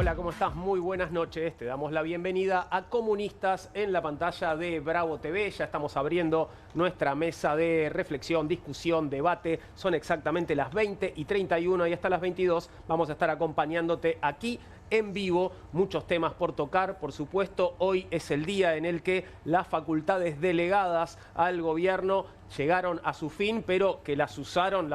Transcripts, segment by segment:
Hola, ¿cómo estás? Muy buenas noches. Te damos la bienvenida a Comunistas en la pantalla de Bravo TV. Ya estamos abriendo nuestra mesa de reflexión, discusión, debate. Son exactamente las 20:31 y hasta las 22 vamos a estar acompañándote aquí en vivo. Muchos temas por tocar, por supuesto. Hoy es el día en el que las facultades delegadas al gobierno llegaron a su fin, pero que las usaron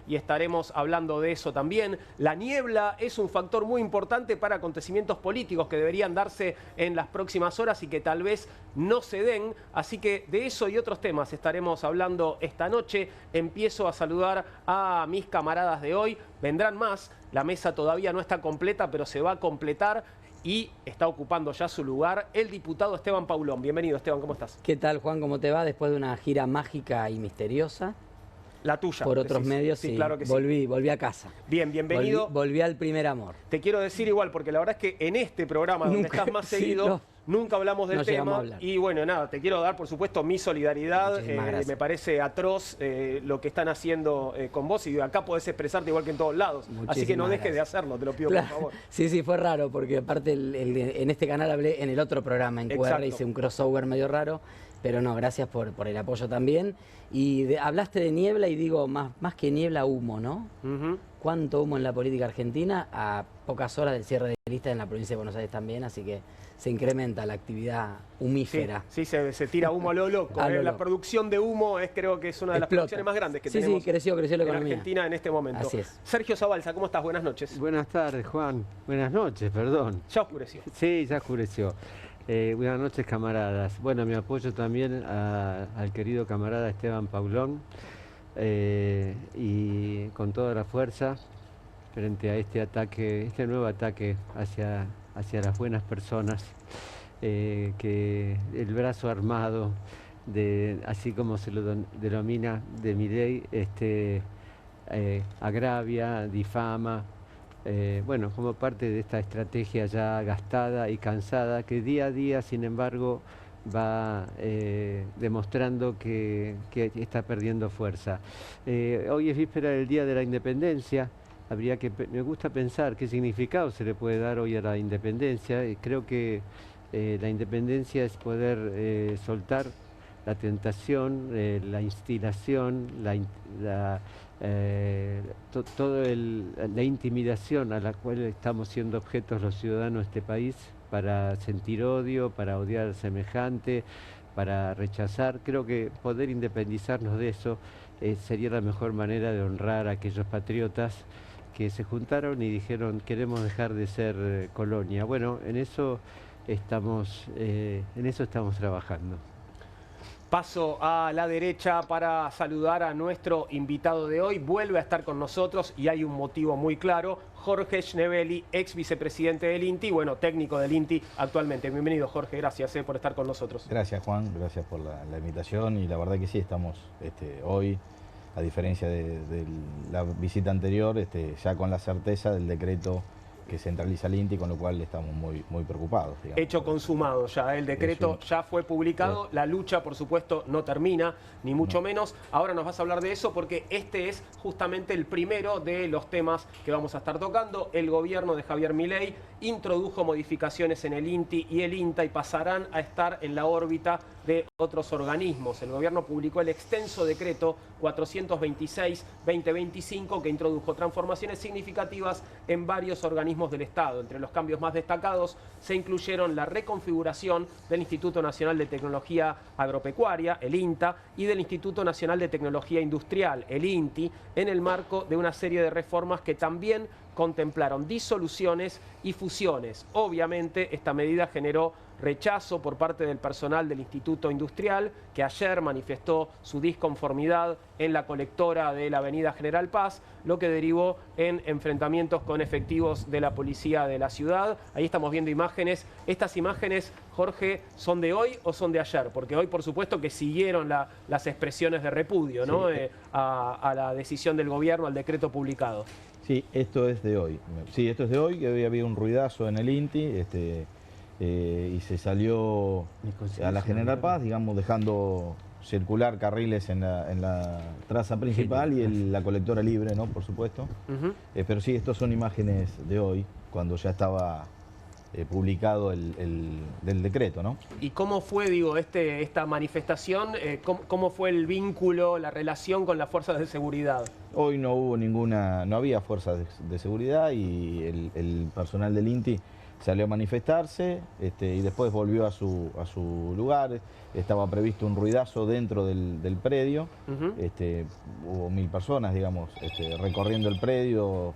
y estaremos hablando de eso también. La niebla es un factor muy importante para acontecimientos políticos que deberían darse en las próximas horas y que tal vez no se den, así que de eso y otros temas estaremos hablando esta noche. Empiezo a saludar a mis camaradas de hoy, vendrán más, la mesa todavía no está completa, pero se va a completar. Y está ocupando ya su lugar el diputado Esteban Paulón. Bienvenido, Esteban, ¿cómo estás? ¿Qué tal, Juan? ¿Cómo te va? Después de una gira mágica y misteriosa. La tuya. Por otros medios, sí. Claro que sí. Volví a casa. Bien, bienvenido. Volví al primer amor. Te quiero decir igual, porque la verdad es que en este programa donde estás más seguido, nunca hablamos del tema. Y bueno, nada, te quiero dar, por supuesto, mi solidaridad. Me parece atroz lo que están haciendo con vos y acá podés expresarte igual que en todos lados. Así que no dejes de hacerlo, te lo pido por favor. Sí, fue raro, porque aparte en este canal hablé en el otro programa, en QR, hice un crossover medio raro. Pero no, gracias por el apoyo también. Y hablaste de niebla y digo, más que niebla, humo, ¿no? ¿Cuánto humo en la política argentina? A pocas horas del cierre de listas en la provincia de Buenos Aires también, así que se incrementa la actividad humífera. Sí, se tira humo a lo loco. La producción de humo creo que es una de las producciones más grandes que tenemos. Sí, creció la economía en Argentina en este momento. Así es. Sergio Zabalza, ¿cómo estás? Buenas noches. Buenas tardes, Juan. Buenas noches, perdón. Ya oscureció. Sí, ya oscureció. Buenas noches, camaradas. Bueno, mi apoyo también al querido camarada Esteban Paulón y con toda la fuerza frente a este nuevo ataque hacia las buenas personas, que el brazo armado, así como se lo denomina, de Milei, agravia, difama. Bueno, como parte de esta estrategia ya gastada y cansada, que día a día, sin embargo, va demostrando que está perdiendo fuerza. Hoy es víspera del Día de la Independencia. Me gusta pensar qué significado se le puede dar hoy a la independencia. Creo que la independencia es poder soltar la tentación, la instilación, la intimidación a la cual estamos siendo objetos los ciudadanos de este país, para sentir odio, para odiar al semejante, para rechazar. Creo que poder independizarnos de eso sería la mejor manera de honrar a aquellos patriotas que se juntaron y dijeron: queremos dejar de ser colonia. Bueno, en eso estamos trabajando. Paso a la derecha para saludar a nuestro invitado de hoy. Vuelve a estar con nosotros y hay un motivo muy claro. Jorge Schneebeli, ex vicepresidente del INTI, bueno, técnico del INTI actualmente. Bienvenido, Jorge, gracias por estar con nosotros. Gracias, Juan, gracias por la invitación y la verdad que sí, estamos hoy, a diferencia de la visita anterior, ya con la certeza del decreto que centraliza el INTI, con lo cual estamos muy preocupados. Digamos. Hecho consumado ya, el decreto ya fue publicado, la lucha por supuesto no termina, ni mucho menos. Ahora nos vas a hablar de eso porque este es justamente el primero de los temas que vamos a estar tocando. El gobierno de Javier Milei introdujo modificaciones en el INTI y el INTA y pasarán a estar en la órbita de otros organismos. El gobierno publicó el extenso decreto 426-2025 que introdujo transformaciones significativas en varios organismos del Estado. Entre los cambios más destacados se incluyeron la reconfiguración del Instituto Nacional de Tecnología Agropecuaria, el INTA, y del Instituto Nacional de Tecnología Industrial, el INTI, en el marco de una serie de reformas que también contemplaron disoluciones y fusiones. Obviamente, esta medida generó rechazo por parte del personal del Instituto Industrial, que ayer manifestó su disconformidad en la colectora de la avenida General Paz, lo que derivó en enfrentamientos con efectivos de la policía de la ciudad. Ahí estamos viendo imágenes. Estas imágenes, Jorge, ¿son de hoy o son de ayer? Porque hoy, por supuesto, que siguieron las expresiones de repudio, ¿no? A la decisión del gobierno, al decreto publicado. Sí, esto es de hoy. Sí, esto es de hoy, que hoy había un ruidazo en el INTI, y se salió a la General Paz, digamos, dejando circular carriles en la traza principal y la colectora libre, ¿no? Por supuesto. Pero sí, estas son imágenes de hoy. cuando ya estaba publicado del decreto, ¿no? ¿Y cómo fue, digo, esta manifestación? ¿Cómo fue el vínculo, la relación con las fuerzas de seguridad? Hoy no hubo no había fuerzas de seguridad y el personal del INTI salió a manifestarse y después volvió a su lugar. Estaba previsto un ruidazo dentro del predio. Hubo 1000 personas, digamos, recorriendo el predio.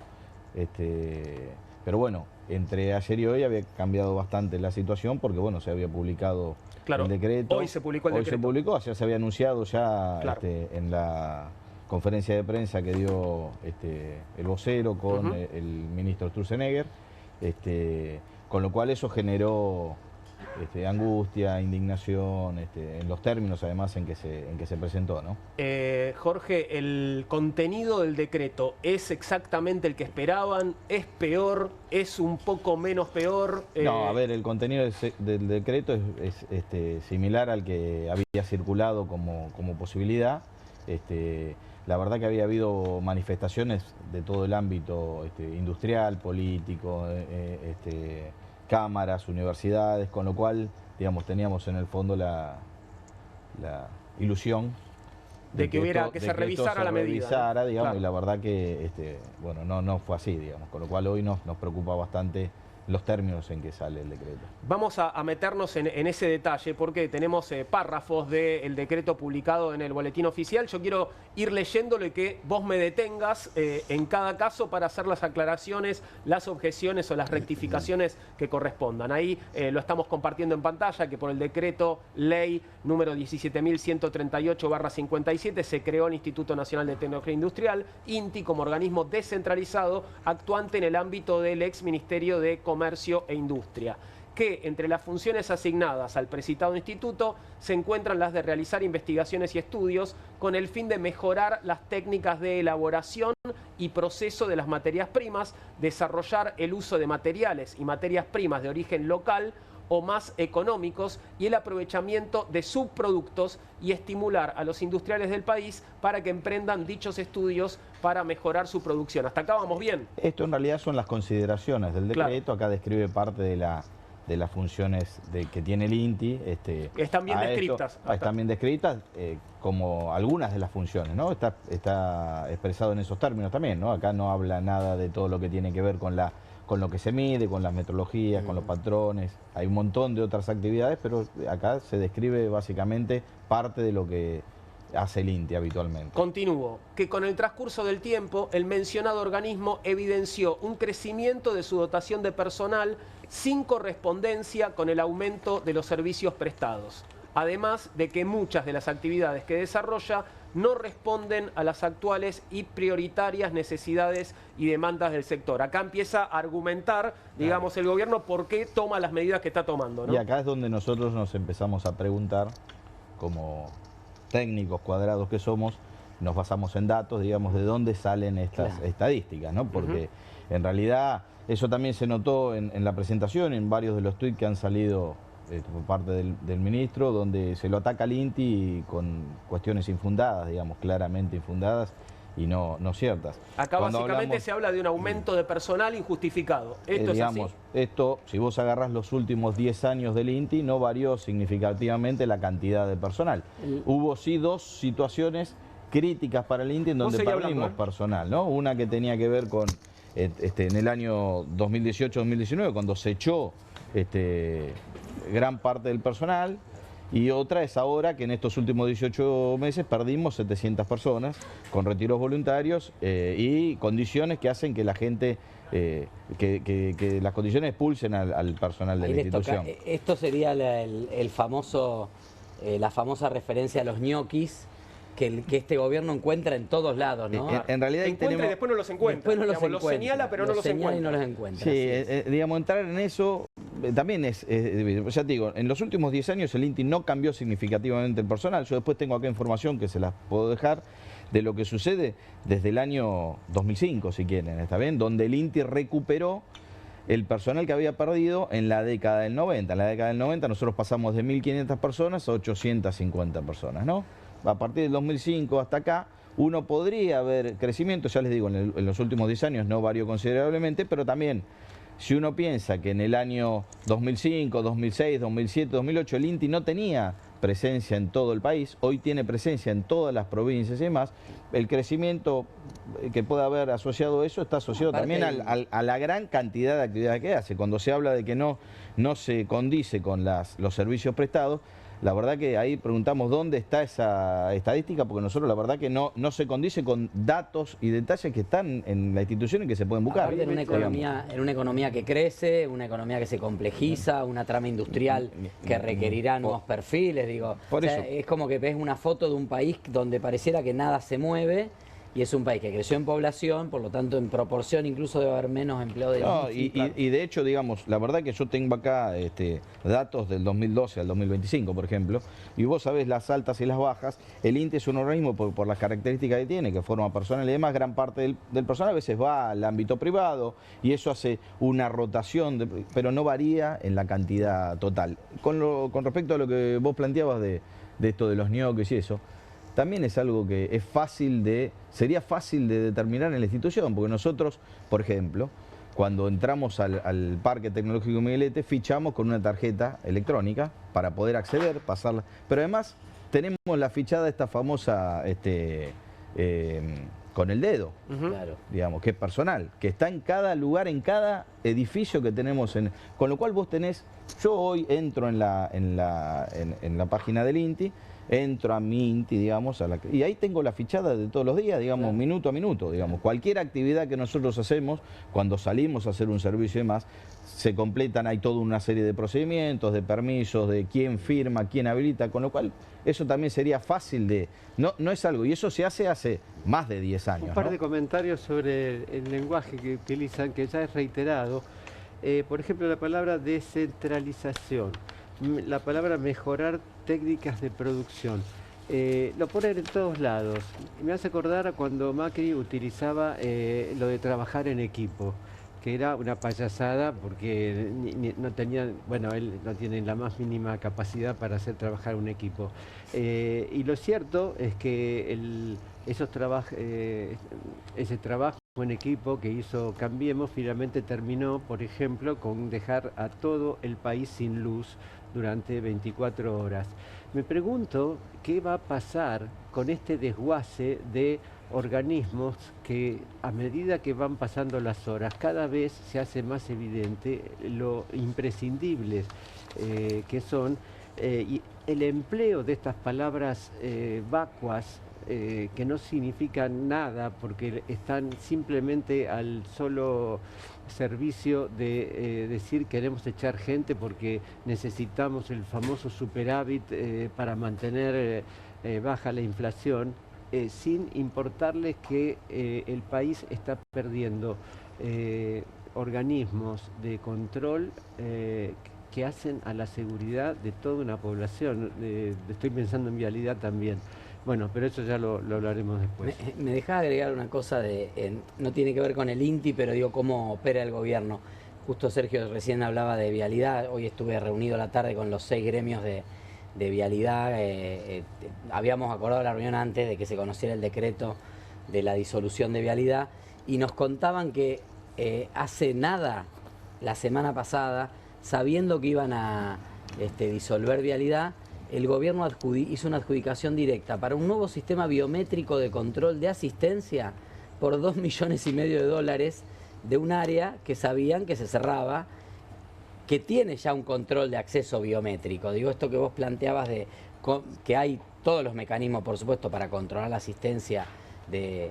Pero bueno, entre ayer y hoy había cambiado bastante la situación porque bueno, se había publicado el decreto. Hoy se publicó el decreto. Hoy se publicó, ayer se había anunciado ya en la conferencia de prensa que dio el vocero con el ministro Sturzenegger, con lo cual eso generó angustia, indignación, en los términos además en que se presentó, ¿no? Jorge, ¿el contenido del decreto es exactamente el que esperaban? ¿Es peor? ¿Es un poco menos peor? No, a ver, el contenido del decreto es similar al que había circulado como posibilidad. La verdad que había habido manifestaciones de todo el ámbito industrial, político, cámaras, universidades, con lo cual, digamos, teníamos en el fondo la ilusión de que se revisara la medida, ¿no? Digamos, claro. Y la verdad que bueno, no fue así, digamos, con lo cual hoy nos preocupa bastante los términos en que sale el decreto. Vamos a meternos en ese detalle porque tenemos párrafos del decreto publicado en el boletín oficial. Yo quiero ir leyéndolo y que vos me detengas en cada caso para hacer las aclaraciones, las objeciones o las rectificaciones que correspondan. Ahí lo estamos compartiendo en pantalla, que por el decreto ley número 17.138/57 se creó el Instituto Nacional de Tecnología Industrial, INTI, como organismo descentralizado actuante en el ámbito del ex Ministerio de Comercio e Industria, que entre las funciones asignadas al precitado instituto se encuentran las de realizar investigaciones y estudios con el fin de mejorar las técnicas de elaboración y proceso de las materias primas, desarrollar el uso de materiales y materias primas de origen local o más económicos y el aprovechamiento de subproductos y estimular a los industriales del país para que emprendan dichos estudios para mejorar su producción. ¿Hasta acá vamos bien? Esto en realidad son las consideraciones del decreto, claro. Acá describe parte de las funciones que tiene el INTI. Están bien descritas. Están bien descritas, como algunas de las funciones, ¿no? Está expresado en esos términos también, ¿no? Acá no habla nada de todo lo que tiene que ver con lo que se mide, con las metodologías, con los patrones. Hay un montón de otras actividades, pero acá se describe básicamente parte de lo que hace el INTI habitualmente. Continúo. Que con el transcurso del tiempo, el mencionado organismo evidenció un crecimiento de su dotación de personal sin correspondencia con el aumento de los servicios prestados. Además de que muchas de las actividades que desarrolla no responden a las actuales y prioritarias necesidades y demandas del sector. Acá empieza a argumentar, digamos, el gobierno por qué toma las medidas que está tomando, ¿no? Y acá es donde nosotros nos empezamos a preguntar, como técnicos cuadrados que somos, nos basamos en datos, digamos, de dónde salen estas estadísticas, ¿no? Porque en realidad eso también se notó en la presentación, en varios de los tuits que han salido por parte del ministro, donde se lo ataca al INTI con cuestiones infundadas, digamos, claramente infundadas y no ciertas. Acá básicamente se habla de un aumento de personal injustificado. ¿Esto digamos, es así? Esto, si vos agarrás los últimos 10 años del INTI, no varió significativamente la cantidad de personal. Hubo sí 2 situaciones críticas para el INTI en donde perdimos personal, ¿no? Una que tenía que ver con en el año 2018-2019, cuando se echó gran parte del personal, y otra es ahora que en estos últimos 18 meses perdimos 700 personas con retiros voluntarios y condiciones que hacen que la gente, que las condiciones expulsen al personal de la institución. Esto sería la famosa referencia a los ñoquis que este gobierno encuentra en todos lados, ¿no? En realidad encuentra y después no los encuentra. Los señala, pero no los encuentra. Y no los encuentra. Sí, digamos, entrar en eso también es, ya te digo, en los últimos 10 años el INTI no cambió significativamente el personal. Yo después tengo acá información que se las puedo dejar de lo que sucede desde el año 2005, si quieren, ¿está bien? Donde el INTI recuperó el personal que había perdido en la década del 90. En la década del 90 nosotros pasamos de 1.500 personas a 850 personas, ¿no? A partir del 2005 hasta acá, uno podría ver crecimiento, ya les digo, en los últimos 10 años no varió considerablemente, pero también si uno piensa que en el año 2005, 2006, 2007, 2008 el INTI no tenía presencia en todo el país, hoy tiene presencia en todas las provincias y demás, el crecimiento que puede haber asociado a eso está asociado también a la gran cantidad de actividades que hace. Cuando se habla de que no se condice con los servicios prestados, la verdad que ahí preguntamos dónde está esa estadística, porque nosotros la verdad que no se condice con datos y detalles que están en la institución y que se pueden buscar. Aparte, en una economía que crece, una economía que se complejiza, una trama industrial que requerirá nuevos perfiles, digo. Por eso. Es como que ves una foto de un país donde pareciera que nada se mueve. Y es un país que creció en población, por lo tanto en proporción incluso debe haber menos empleo de y de hecho, digamos, la verdad que yo tengo acá datos del 2012 al 2025, por ejemplo, y vos sabés las altas y las bajas. El INTI es un organismo por las características que tiene, que forma personal y demás, gran parte del personal a veces va al ámbito privado y eso hace una rotación, pero no varía en la cantidad total. Con respecto a lo que vos planteabas de esto de los ñoquis y eso, también es algo que sería fácil de determinar en la institución, porque nosotros, por ejemplo, cuando entramos al Parque Tecnológico Miguelete, fichamos con una tarjeta electrónica para poder acceder, pasarla, pero además tenemos la fichada esta famosa con el dedo, Claro. digamos, que es personal, que está en cada lugar, en cada edificio que tenemos, con lo cual vos tenés, yo hoy entro en la página del INTI, entro a mi INTI, digamos, y ahí tengo la fichada de todos los días, digamos, claro, minuto a minuto, digamos. Cualquier actividad que nosotros hacemos, cuando salimos a hacer un servicio y demás, se completan, hay toda una serie de procedimientos, de permisos, de quién firma, quién habilita, con lo cual eso también sería fácil de... No es algo, y eso se hace más de 10 años. Un par de comentarios sobre el lenguaje que utilizan, que ya es reiterado. Por ejemplo, la palabra descentralización, la palabra mejorar técnicas de producción. Lo ponen en todos lados. Me hace acordar a cuando Macri utilizaba lo de trabajar en equipo, que era una payasada porque no tenían, bueno, él no tiene la más mínima capacidad para hacer trabajar un equipo. Y lo cierto es que ese trabajo en equipo que hizo Cambiemos finalmente terminó, por ejemplo, con dejar a todo el país sin luz durante 24 horas. Me pregunto qué va a pasar con este desguace de organismos que a medida que van pasando las horas cada vez se hace más evidente lo imprescindibles que son, y el empleo de estas palabras vacuas que no significan nada porque están simplemente al solo servicio de decir queremos echar gente porque necesitamos el famoso superávit para mantener baja la inflación, sin importarles que el país está perdiendo organismos de control que hacen a la seguridad de toda una población. Estoy pensando en vialidad también. Bueno, pero eso ya lo hablaremos después. Me dejás agregar una cosa, no tiene que ver con el INTI, pero digo cómo opera el gobierno. Justo Sergio recién hablaba de vialidad, hoy estuve reunido a la tarde con los 6 gremios de vialidad. Habíamos acordado la reunión antes de que se conociera el decreto de la disolución de vialidad y nos contaban que hace nada, la semana pasada, sabiendo que iban a disolver vialidad, el gobierno hizo una adjudicación directa para un nuevo sistema biométrico de control de asistencia por $2,5 millones de un área que sabían que se cerraba, que tiene ya un control de acceso biométrico. Digo, esto que vos planteabas de que hay todos los mecanismos, por supuesto, para controlar la asistencia de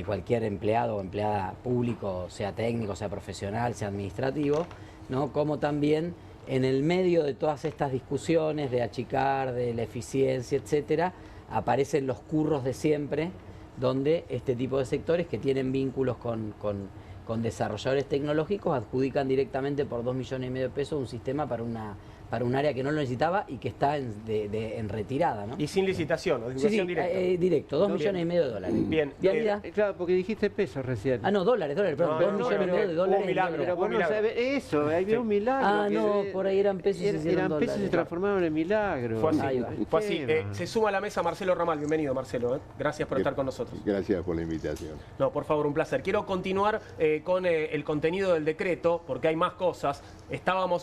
cualquier empleado o empleada público, sea técnico, sea profesional, sea administrativo, ¿no? Como también en el medio de todas estas discusiones de achicar, de la eficiencia, etcétera, aparecen los curros de siempre, donde este tipo de sectores que tienen vínculos con desarrolladores tecnológicos adjudican directamente por $2,5 millones un sistema para una para un área que no lo necesitaba y que está en retirada, ¿no? Y sin licitación, o Sí, licitación directa. Directo, 2,5 millones de dólares. Bien. Vialidad. Claro, porque dijiste pesos recién. Ah, no, dólares, perdón, 2,5 millones de dólares. Un milagro. Pero vos no sabés eso, había un milagro. Ah, no, por ahí eran pesos y se hicieron Eran pesos y dólares. se transformaron en milagros. Fue así. Ahí va. Fue así. Se suma a la mesa Marcelo Ramal. Bienvenido, Marcelo. Gracias por estar con nosotros. Gracias por la invitación. No, por favor, un placer. Quiero continuar con el contenido del decreto, porque hay más cosas.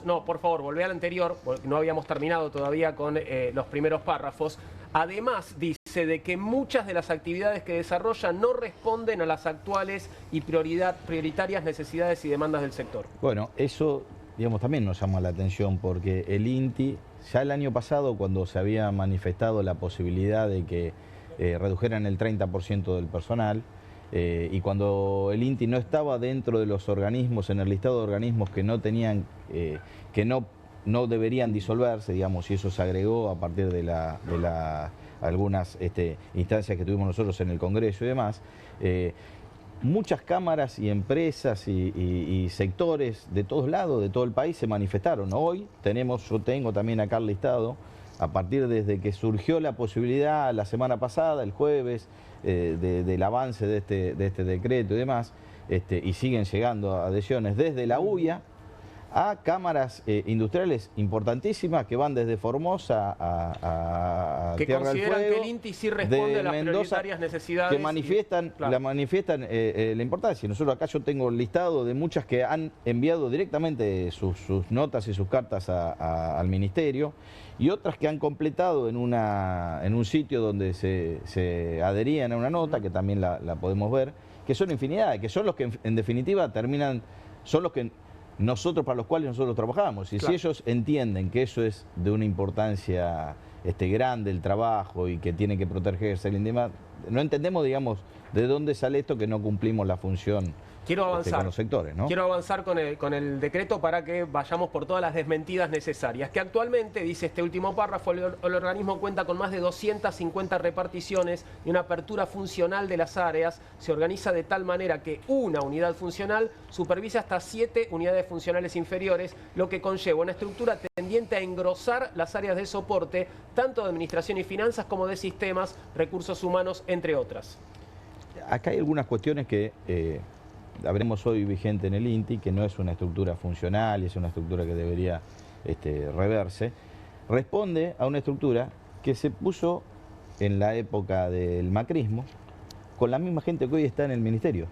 No, por favor, volvé al anterior, porque no habíamos terminado todavía con los primeros párrafos. Además, dice de que muchas de las actividades que desarrolla no responden a las actuales y prioritarias necesidades y demandas del sector. Bueno, eso, digamos, también nos llama la atención porque el INTI, ya el año pasado, cuando se había manifestado la posibilidad de que redujeran el 30% del personal, y cuando el INTI no estaba dentro de los organismos, en el listado de organismos que no tenían, que no deberían disolverse, digamos, y eso se agregó a partir de algunas instancias que tuvimos nosotros en el Congreso y demás, muchas cámaras y empresas y sectores de todos lados, de todo el país, se manifestaron. Hoy yo tengo también acá el listado, a partir desde que surgió la posibilidad la semana pasada, el jueves, del avance de este decreto y demás, y siguen llegando adhesiones desde la UIA a cámaras industriales importantísimas que van desde Formosa a que Tierra del Fuego, consideran que el INTI sí responde a las prioritarias necesidades. que manifiestan, la importancia. Nosotros acá yo tengo el listado de muchas que han enviado directamente sus notas y sus cartas al Ministerio, y otras que han completado en un sitio donde se adherían a una nota, que también la podemos ver, que son infinidad, que son los que en definitiva son los que para los cuales nosotros trabajamos. Y claro, si ellos entienden que eso es de una importancia grande el trabajo y que tiene que protegerse el INDEMAT, no entendemos, digamos, de dónde sale esto que no cumplimos la función. Quiero avanzar con los sectores, ¿no? Quiero avanzar con el decreto para que vayamos por todas las desmentidas necesarias. Que actualmente, dice este último párrafo, el organismo cuenta con más de 250 reparticiones y una apertura funcional de las áreas. Se organiza de tal manera que una unidad funcional supervisa hasta 7 unidades funcionales inferiores, lo que conlleva una estructura tendiente a engrosar las áreas de soporte, tanto de administración y finanzas como de sistemas, recursos humanos, entre otras. Acá hay algunas cuestiones que habremos hoy vigente en el INTI, que no es una estructura funcional y es una estructura que debería reverse. Responde a una estructura que se puso en la época del macrismo con la misma gente que hoy está en el Ministerio,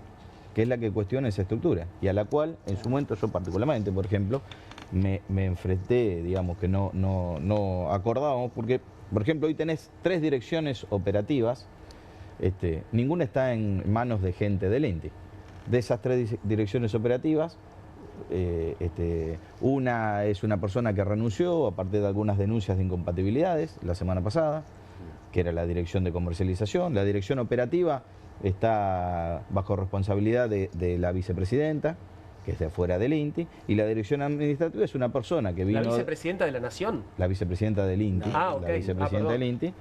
que es la que cuestiona esa estructura y a la cual en su momento yo particularmente, por ejemplo, me enfrenté, digamos, que no acordábamos, porque, por ejemplo, hoy tenés 3 direcciones operativas, ninguna está en manos de gente del INTI. De esas 3 direcciones operativas, una es una persona que renunció a partir de algunas denuncias de incompatibilidades la semana pasada, que era la dirección de comercialización. La dirección operativa está bajo responsabilidad de la vicepresidenta, que es de afuera del INTI, y la dirección administrativa es una persona que vino... ¿La vicepresidenta de la Nación? La vicepresidenta del INTI, okay. La vicepresidenta del INTI.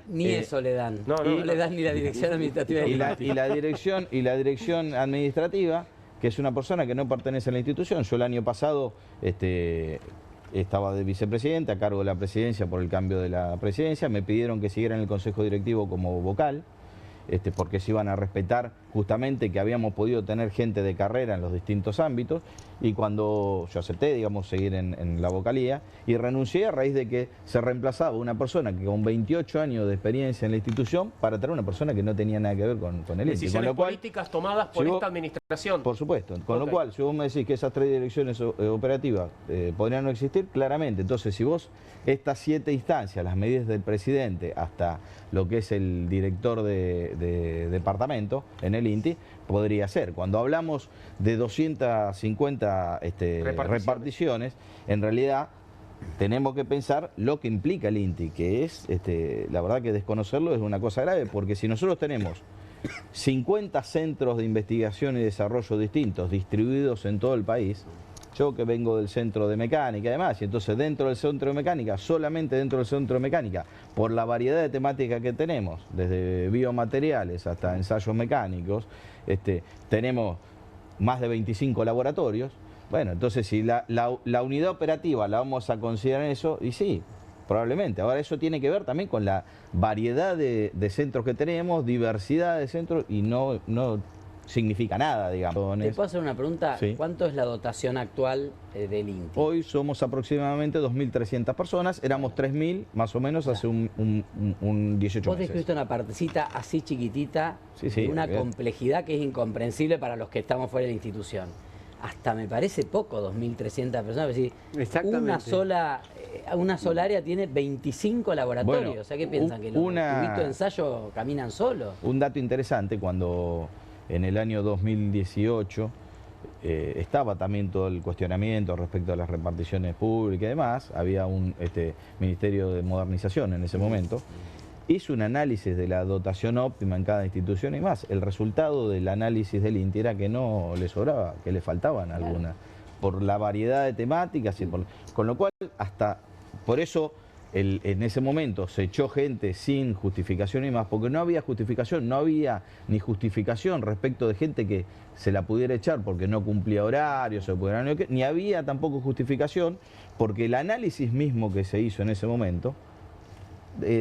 Ni eso le dan. No le dan ni la dirección administrativa. Y la dirección administrativa, que es una persona que no pertenece a la institución. Yo el año pasado estaba de vicepresidente a cargo de la presidencia por el cambio de la presidencia. Me pidieron que siguiera en el Consejo Directivo como vocal, porque se iban a respetar justamente que habíamos podido tener gente de carrera en los distintos ámbitos, y cuando yo acepté, digamos, seguir en la vocalía, y renuncié a raíz de que se reemplazaba una persona que con 28 años de experiencia en la institución para traer una persona que no tenía nada que ver con el INTI. Decisiones políticas tomadas por esta administración. Por supuesto, con lo cual, si vos me decís que esas 3 direcciones operativas podrían no existir, claramente. Entonces, si vos estas 7 instancias, las medidas del presidente hasta lo que es el director de departamento en el INTI, podría ser. Cuando hablamos de 250 reparticiones, en realidad tenemos que pensar lo que implica el INTI, que es, la verdad que desconocerlo es una cosa grave, porque si nosotros tenemos 50 centros de investigación y desarrollo distintos distribuidos en todo el país, yo que vengo del centro de mecánica además, y entonces dentro del centro de mecánica, solamente dentro del centro de mecánica, por la variedad de temáticas que tenemos, desde biomateriales hasta ensayos mecánicos, tenemos más de 25 laboratorios. Bueno, entonces si la unidad operativa la vamos a considerar en eso, y sí, probablemente. Ahora eso tiene que ver también con la variedad de centros que tenemos, diversidad de centros, y no significa nada, digamos. ¿Te puedo hacer una pregunta? Sí. ¿Cuánto es la dotación actual del INTI? Hoy somos aproximadamente 2.300 personas, éramos 3.000 más o menos hace un 18 Vos meses. describiste una partecita así chiquitita, Sí, sí, de una bien. complejidad que es incomprensible para los que estamos fuera de la institución. Hasta me parece poco, 2.300 personas. Es decir, Exactamente. una sola área tiene 25 laboratorios. Bueno, O sea, ¿qué piensan? ¿Que los tubitos de ensayo caminan solos? Un dato interesante, cuando en el año 2018 estaba también todo el cuestionamiento respecto a las reparticiones públicas y demás, había un Ministerio de Modernización en ese momento, hizo un análisis de la dotación óptima en cada institución y más. El resultado del análisis del INTI era que no le sobraba, que le faltaban algunas, por la variedad de temáticas, con lo cual hasta por eso en ese momento se echó gente sin justificación y más, porque no había justificación, no había ni justificación respecto de gente que se la pudiera echar porque no cumplía horarios, ni había tampoco justificación porque el análisis mismo que se hizo en ese momento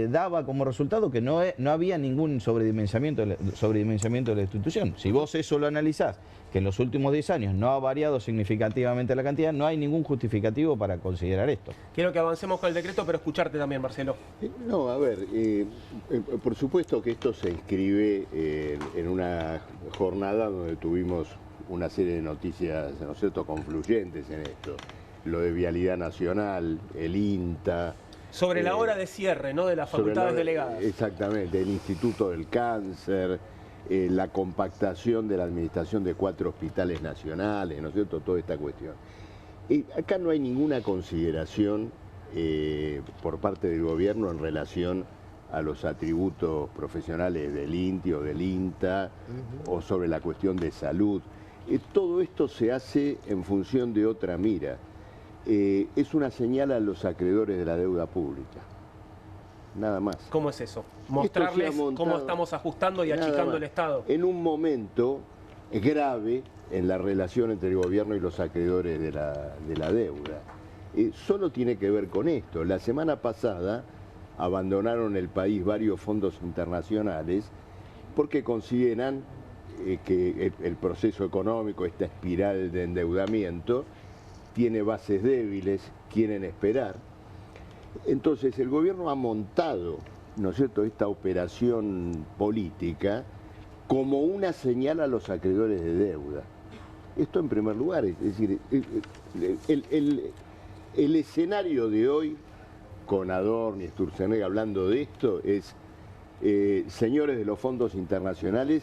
daba como resultado que no había ningún sobredimensionamiento de la institución. Si vos eso lo analizás, que en los últimos 10 años no ha variado significativamente la cantidad, no hay ningún justificativo para considerar esto. Quiero que avancemos con el decreto, pero escucharte también, Marcelo. No, a ver, por supuesto que esto se inscribe en una jornada donde tuvimos una serie de noticias, ¿no es cierto?, confluyentes en esto. Lo de Vialidad Nacional, el INTA... Sobre la hora de cierre, ¿no?, de las facultades delegadas. Exactamente, el Instituto del Cáncer, la compactación de la administración de 4 hospitales nacionales, ¿no es cierto?, toda esta cuestión. Acá no hay ninguna consideración por parte del gobierno en relación a los atributos profesionales del INTI o del INTA o sobre la cuestión de salud. Todo esto se hace en función de otra mira. Es una señal a los acreedores de la deuda pública, nada más. ¿Cómo es eso? Mostrarles cómo estamos ajustando y achicando el Estado. En un momento grave en la relación entre el gobierno y los acreedores de la deuda. Solo tiene que ver con esto. La semana pasada abandonaron el país varios fondos internacionales porque consideran que el proceso económico, esta espiral de endeudamiento, tiene bases débiles, quieren esperar. Entonces el gobierno ha montado, ¿no es cierto?, esta operación política como una señal a los acreedores de deuda. Esto en primer lugar, es decir, el escenario de hoy, con Adorno y Sturzenegger hablando de esto, es, señores de los fondos internacionales,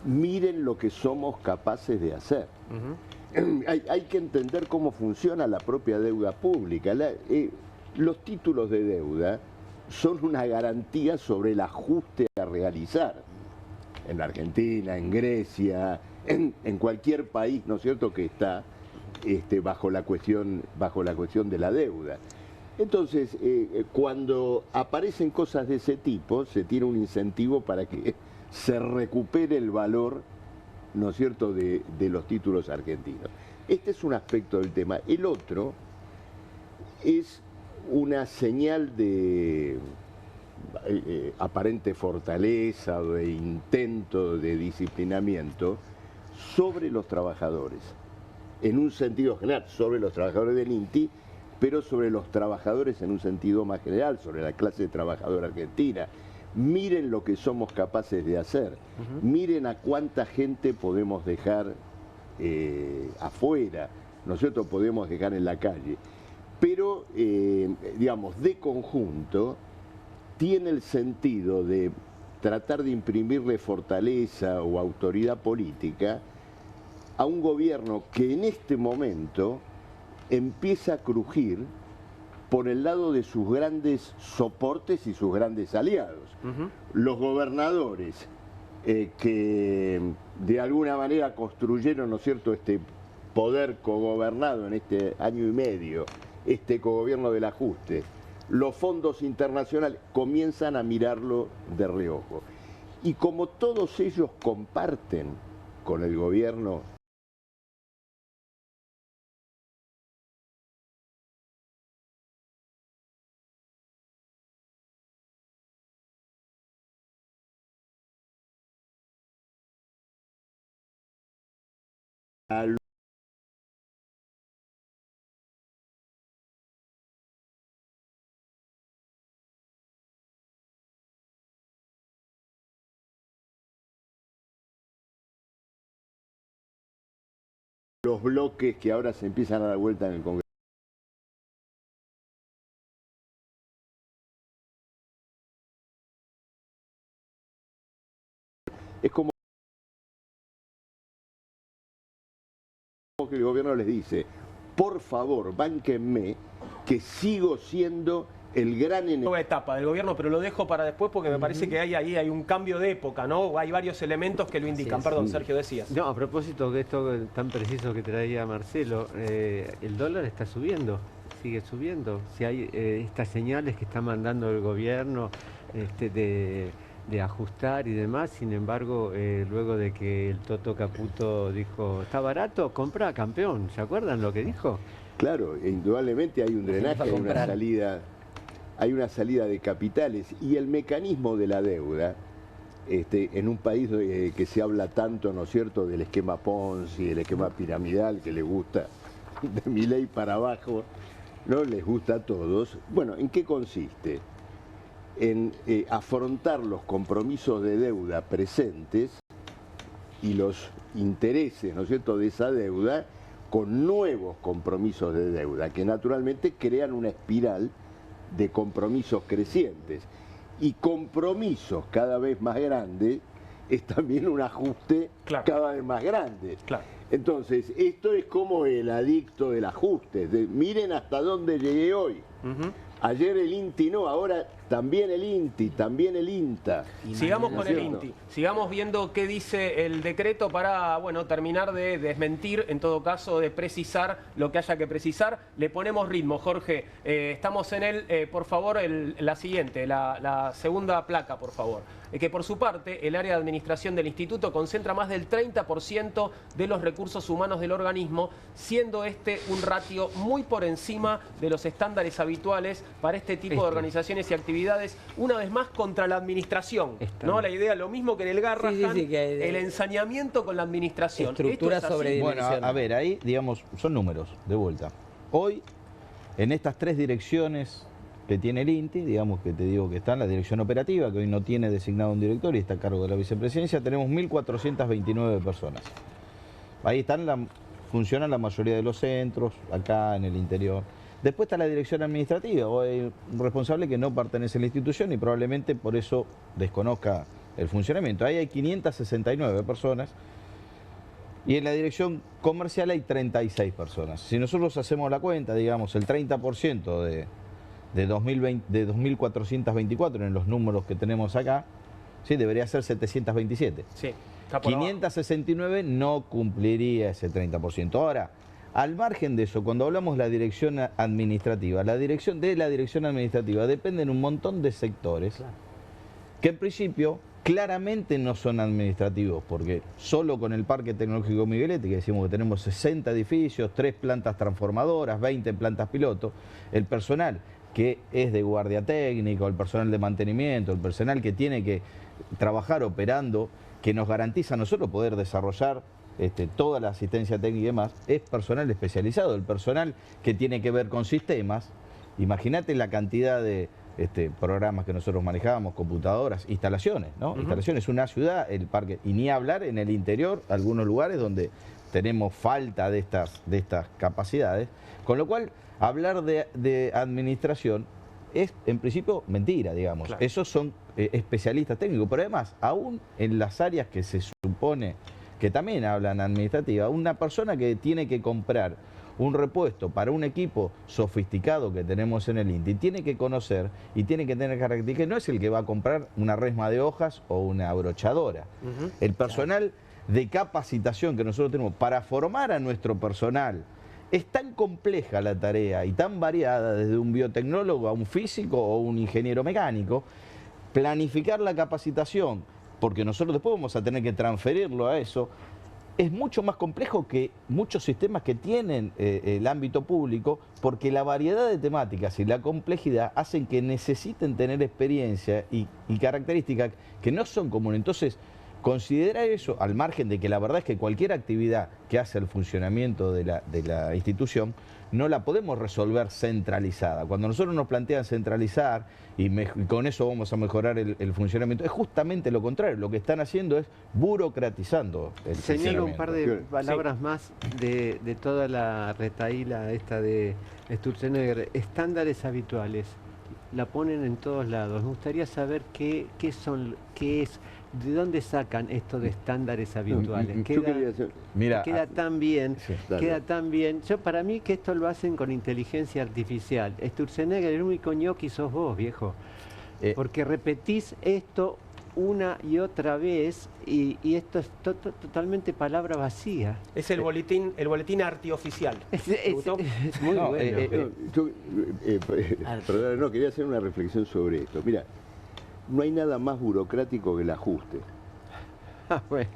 miren lo que somos capaces de hacer. Hay que entender cómo funciona la propia deuda pública. Los títulos de deuda son una garantía sobre el ajuste a realizar. En la Argentina, en Grecia, en cualquier país, ¿no es cierto?, que está bajo la cuestión de la deuda. Entonces, cuando aparecen cosas de ese tipo, se tiene un incentivo para que se recupere el valor, ¿no es cierto?, de los títulos argentinos. Este es un aspecto del tema. El otro es una señal de aparente fortaleza o de intento de disciplinamiento sobre los trabajadores, en un sentido general, sobre los trabajadores del INTI, pero sobre los trabajadores en un sentido más general, sobre la clase trabajadora argentina. Miren lo que somos capaces de hacer, miren a cuánta gente podemos dejar afuera, ¿no es cierto?, podemos dejar en la calle. Pero, digamos, de conjunto, tiene el sentido de tratar de imprimirle fortaleza o autoridad política a un gobierno que en este momento empieza a crujir por el lado de sus grandes soportes y sus grandes aliados. Los gobernadores que de alguna manera construyeron, ¿no es cierto?, este poder cogobernado en este año y medio, este cogobierno del ajuste, los fondos internacionales comienzan a mirarlo de reojo. Y como todos ellos comparten con el gobierno los bloques que ahora se empiezan a dar vuelta en el Congreso. Es como que el gobierno les dice, por favor, bánquenme, que sigo siendo el gran enemigo. Nueva etapa del gobierno, pero lo dejo para después porque me parece que hay un cambio de época, ¿no? Hay varios elementos que lo indican. Sí, Perdón, Sergio, decías. No, a propósito de esto tan preciso que traía Marcelo, el dólar está subiendo, sigue subiendo. Si hay estas señales que está mandando el gobierno de ajustar y demás, sin embargo, luego de que el Toto Caputo dijo, está barato, compra, campeón. ¿Se acuerdan lo que dijo? Claro, indudablemente hay un drenaje, hay una salida de capitales y el mecanismo de la deuda, en un país que se habla tanto, ¿no es cierto?, del esquema Ponzi, el esquema piramidal que les gusta de Milei para abajo, ¿no? Les gusta a todos. Bueno, ¿en qué consiste? En afrontar los compromisos de deuda presentes y los intereses, ¿no es cierto?, de esa deuda con nuevos compromisos de deuda que naturalmente crean una espiral de compromisos crecientes. Y compromisos cada vez más grandes es también un ajuste cada vez más grande. Claro. Entonces, esto es como el adicto del ajuste. Miren hasta dónde llegué hoy. Ayer el INTI no, ahora también el INTI, también el INTA. Sigamos con el INTI, sigamos viendo qué dice el decreto para, bueno, terminar de desmentir, en todo caso, de precisar lo que haya que precisar. Le ponemos ritmo, Jorge. Estamos en él, por favor, la siguiente, la segunda placa, por favor. Que por su parte, el área de administración del instituto concentra más del 30% de los recursos humanos del organismo, siendo este un ratio muy por encima de los estándares habituales para este tipo de organizaciones y actividades, una vez más contra la administración, ¿no? La idea, lo mismo que en el Garrahan, el ensañamiento con la administración. Estructura sobre Bueno, a ver, ahí, digamos, son números, de vuelta. Hoy, en estas 3 direcciones que tiene el INTI, digamos que te digo que está en la dirección operativa, que hoy no tiene designado un director y está a cargo de la vicepresidencia, tenemos 1.429 personas. Ahí funcionan la mayoría de los centros, acá en el interior. Después está la dirección administrativa, o hay un responsable que no pertenece a la institución y probablemente por eso desconozca el funcionamiento. Ahí hay 569 personas y en la dirección comercial hay 36 personas. Si nosotros hacemos la cuenta, digamos, el 30% de 2.424 en los números que tenemos acá, sí, debería ser 727. Sí, 569 no cumpliría ese 30%. Ahora, al margen de eso, cuando hablamos de la dirección administrativa, la dirección administrativa dependen un montón de sectores que en principio claramente no son administrativos, porque solo con el Parque Tecnológico Migueletti, que decimos que tenemos 60 edificios, 3 plantas transformadoras, 20 plantas piloto, el personal que es de guardia técnica, el personal de mantenimiento, el personal que tiene que trabajar operando, que nos garantiza a nosotros poder desarrollar toda la asistencia técnica y demás, es personal especializado, el personal que tiene que ver con sistemas. Imagínate la cantidad de programas que nosotros manejábamos, computadoras, instalaciones, ¿no? Instalaciones, una ciudad, el parque, y ni hablar en el interior, algunos lugares donde tenemos falta de estas capacidades, con lo cual hablar de administración es en principio mentira, digamos. Esos son especialistas técnicos, pero además, aún en las áreas que se supone que también hablan administrativa, una persona que tiene que comprar un repuesto para un equipo sofisticado que tenemos en el INTI, tiene que conocer y tiene que tener características, no es el que va a comprar una resma de hojas o una abrochadora. El personal de capacitación que nosotros tenemos para formar a nuestro personal, es tan compleja la tarea y tan variada, desde un biotecnólogo a un físico o un ingeniero mecánico, planificar la capacitación, porque nosotros después vamos a tener que transferirlo a eso, es mucho más complejo que muchos sistemas que tienen el ámbito público, porque la variedad de temáticas y la complejidad hacen que necesiten tener experiencia y características que no son comunes. Entonces, considerar eso, al margen de que la verdad es que cualquier actividad que hace el funcionamiento de la institución, no la podemos resolver centralizada. Cuando nosotros nos plantean centralizar y con eso vamos a mejorar el funcionamiento, es justamente lo contrario. Lo que están haciendo es burocratizando el Señalo un par de Sí. palabras más de toda la retahíla esta de Sturzenegger. Estándares habituales. La ponen en todos lados. Me gustaría saber qué es, de dónde sacan esto de estándares habituales. Yo quería hacer- Mira, Queda tan bien, sí, dale. queda tan bien. Para mí que esto lo hacen con inteligencia artificial. Sturzenegger, el único ñoqui sos vos, viejo. Porque repetís esto una y otra vez y esto es totalmente palabra vacía. Es el boletín artioficial. ¿Te gustó? Es muy No, bueno. Yo, perdón, no, quería hacer una reflexión sobre esto. Mira, no hay nada más burocrático que el ajuste. Bueno.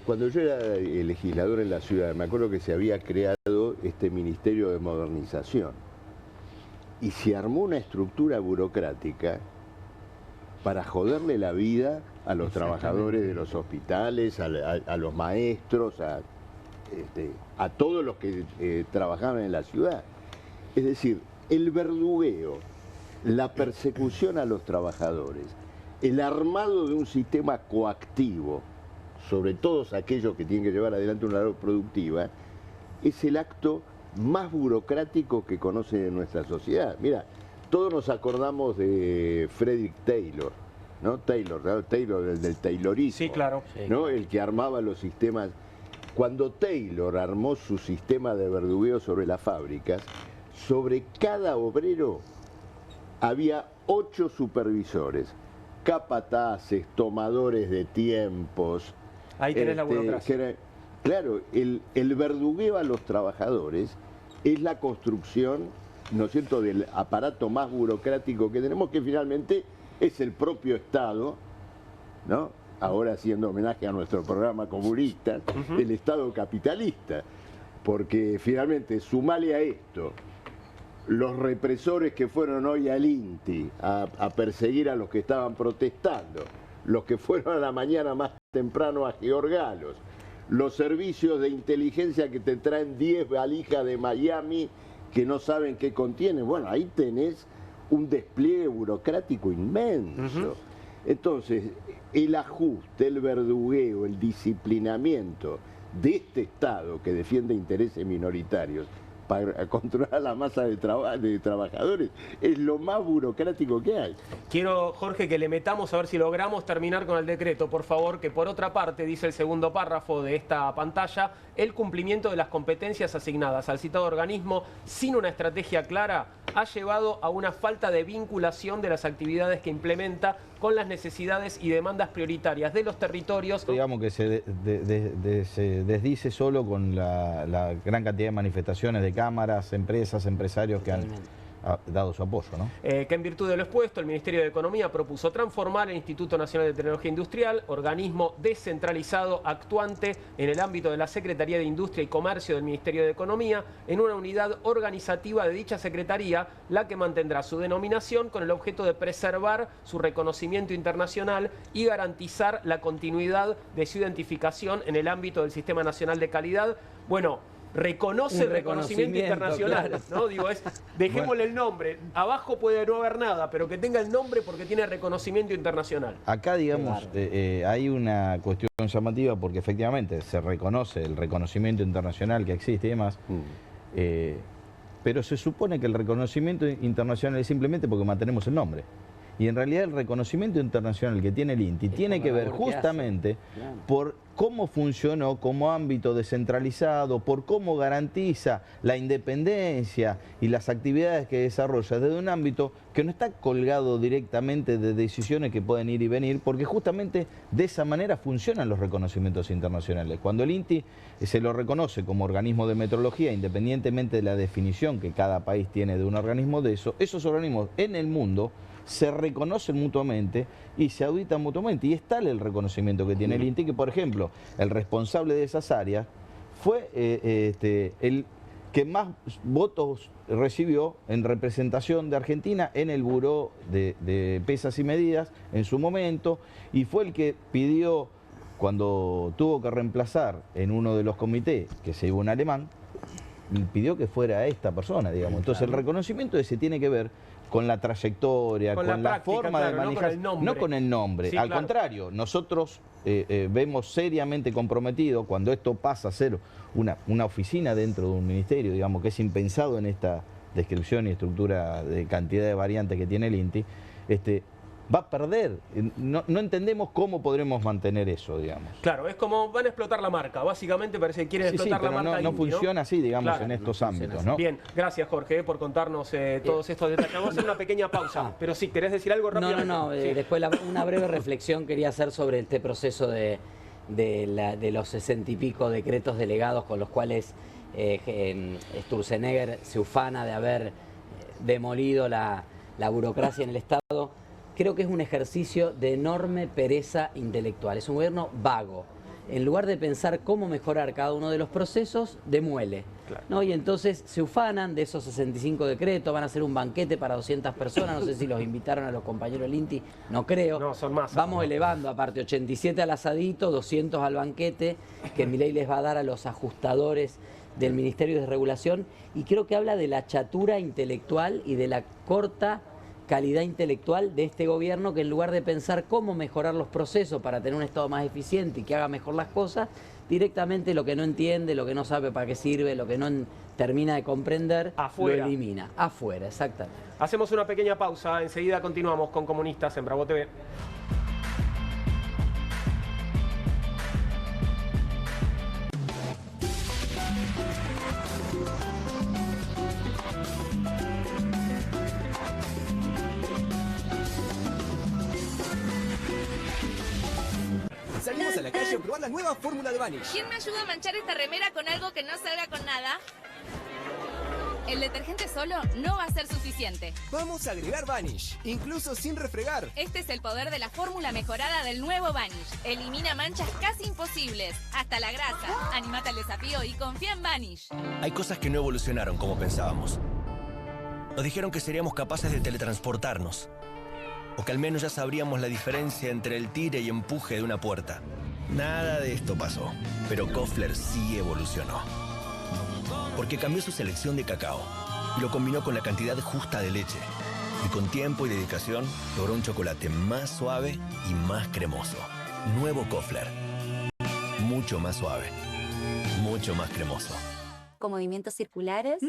Cuando yo era legislador en la ciudad, me acuerdo que se había creado este Ministerio de Modernización y se armó una estructura burocrática para joderle la vida a los trabajadores de los hospitales, a los maestros, a todos los que trabajaban en la ciudad. Es decir, el verdugueo, la persecución a los trabajadores, el armado de un sistema coactivo sobre todos aquellos que tienen que llevar adelante una labor productiva, es el acto más burocrático que conoce nuestra sociedad. Mira, todos nos acordamos de Frederick Taylor, ¿no? Taylor del Taylorismo. Sí, claro. ¿No? El que armaba los sistemas. Cuando Taylor armó su sistema de verdugueo sobre las fábricas, sobre cada obrero había 8 supervisores, capataces, tomadores de tiempos. Ahí tenés la burocracia. Claro, el verdugueo a los trabajadores es la construcción, ¿no es cierto?, del aparato más burocrático que tenemos, que finalmente es el propio Estado, ¿no? Ahora haciendo homenaje a nuestro programa comunista, el Estado capitalista, porque finalmente sumale a esto los represores que fueron hoy al INTI a perseguir a los que estaban protestando, los que fueron a la mañana más temprano a Georgalos, los servicios de inteligencia que te traen 10 valijas de Miami que no saben qué contienen. Bueno, ahí tenés un despliegue burocrático inmenso. Entonces, el ajuste, el verdugueo, el disciplinamiento de este Estado que defiende intereses minoritarios para controlar la masa de trabajadores es lo más burocrático que hay. Quiero, Jorge, que le metamos a ver si logramos terminar con el decreto, por favor, que por otra parte, dice el segundo párrafo de esta pantalla, el cumplimiento de las competencias asignadas al citado organismo sin una estrategia clara ha llevado a una falta de vinculación de las actividades que implementa con las necesidades y demandas prioritarias de los territorios. Digamos que se desdice solo con la gran cantidad de manifestaciones de cámaras, empresas, empresarios que han dado su apoyo, ¿no? Que en virtud de lo expuesto, el Ministerio de Economía propuso transformar el Instituto Nacional de Tecnología Industrial, organismo descentralizado actuante en el ámbito de la Secretaría de Industria y Comercio del Ministerio de Economía, en una unidad organizativa de dicha Secretaría, la que mantendrá su denominación con el objeto de preservar su reconocimiento internacional y garantizar la continuidad de su identificación en el ámbito del Sistema Nacional de Calidad. Bueno, reconoce el reconocimiento internacional, claro, ¿no? Digo, dejémosle el nombre. Abajo puede no haber nada, pero que tenga el nombre porque tiene reconocimiento internacional. Acá, digamos, hay una cuestión llamativa porque efectivamente se reconoce el reconocimiento internacional que existe y demás, pero se supone que el reconocimiento internacional es simplemente porque mantenemos el nombre. Y en realidad el reconocimiento internacional que tiene el INTI tiene que ver justamente por cómo funcionó como ámbito descentralizado, por cómo garantiza la independencia y las actividades que desarrolla desde un ámbito que no está colgado directamente de decisiones que pueden ir y venir, porque justamente de esa manera funcionan los reconocimientos internacionales. Cuando el INTI se lo reconoce como organismo de metrología, independientemente de la definición que cada país tiene de un organismo de eso, esos organismos en el mundo se reconocen mutuamente y se auditan mutuamente. Y es tal el reconocimiento que tiene el INTI que, por ejemplo, el responsable de esas áreas fue el que más votos recibió en representación de Argentina en el Buró de Pesas y Medidas en su momento, y fue el que pidió, cuando tuvo que reemplazar en uno de los comités, que se iba un alemán, pidió que fuera esta persona, digamos. Entonces el reconocimiento ese tiene que ver con la trayectoria, con la práctica, forma de manejar, no con el nombre. Sí, al contrario, nosotros vemos seriamente comprometido cuando esto pasa a ser una oficina dentro de un ministerio, digamos, que es impensado en esta descripción y estructura de cantidad de variantes que tiene el INTI, va a perder. No entendemos cómo podremos mantener eso, digamos. Claro, es como van a explotar la marca. Básicamente parece que quieren explotar la marca. No funciona así, digamos, claro, en estos ámbitos, ¿no? Bien, gracias Jorge por contarnos todos estos detalles. Vamos a hacer una pequeña pausa, pero sí, ¿querés decir algo rápido? No, sí. Después una breve reflexión quería hacer sobre este proceso de los 60 y pico decretos delegados con los cuales Sturzenegger se ufana de haber demolido la burocracia en el Estado. Creo que es un ejercicio de enorme pereza intelectual. Es un gobierno vago. En lugar de pensar cómo mejorar cada uno de los procesos, demuele. Claro. ¿No? Y entonces se ufanan de esos 65 decretos, van a hacer un banquete para 200 personas, no sé si los invitaron a los compañeros del INTI, no creo. No, son más. Vamos elevando, aparte, 87 al asadito, 200 al banquete, que Milei les va a dar a los ajustadores del Ministerio de Regulación, y creo que habla de la chatura intelectual y de la corta calidad intelectual de este gobierno, que en lugar de pensar cómo mejorar los procesos para tener un Estado más eficiente y que haga mejor las cosas, directamente lo que no entiende, lo que no sabe para qué sirve, lo que no termina de comprender, afuera. Lo elimina. Afuera, exactamente. Hacemos una pequeña pausa, enseguida continuamos con Comunistas en Bravo TV. Salimos a la calle a probar la nueva fórmula de Vanish. ¿Quién me ayuda a manchar esta remera con algo que no salga con nada? El detergente solo no va a ser suficiente. Vamos a agregar Vanish, incluso sin refregar. Este es el poder de la fórmula mejorada del nuevo Vanish. Elimina manchas casi imposibles, hasta la grasa. Animate al desafío y confía en Vanish. Hay cosas que no evolucionaron como pensábamos. Nos dijeron que seríamos capaces de teletransportarnos. O que al menos ya sabríamos la diferencia entre el tire y empuje de una puerta. Nada de esto pasó, pero Koffler sí evolucionó. Porque cambió su selección de cacao y lo combinó con la cantidad justa de leche. Y con tiempo y dedicación logró un chocolate más suave y más cremoso. Nuevo Koffler. Mucho más suave. Mucho más cremoso. Con movimientos circulares.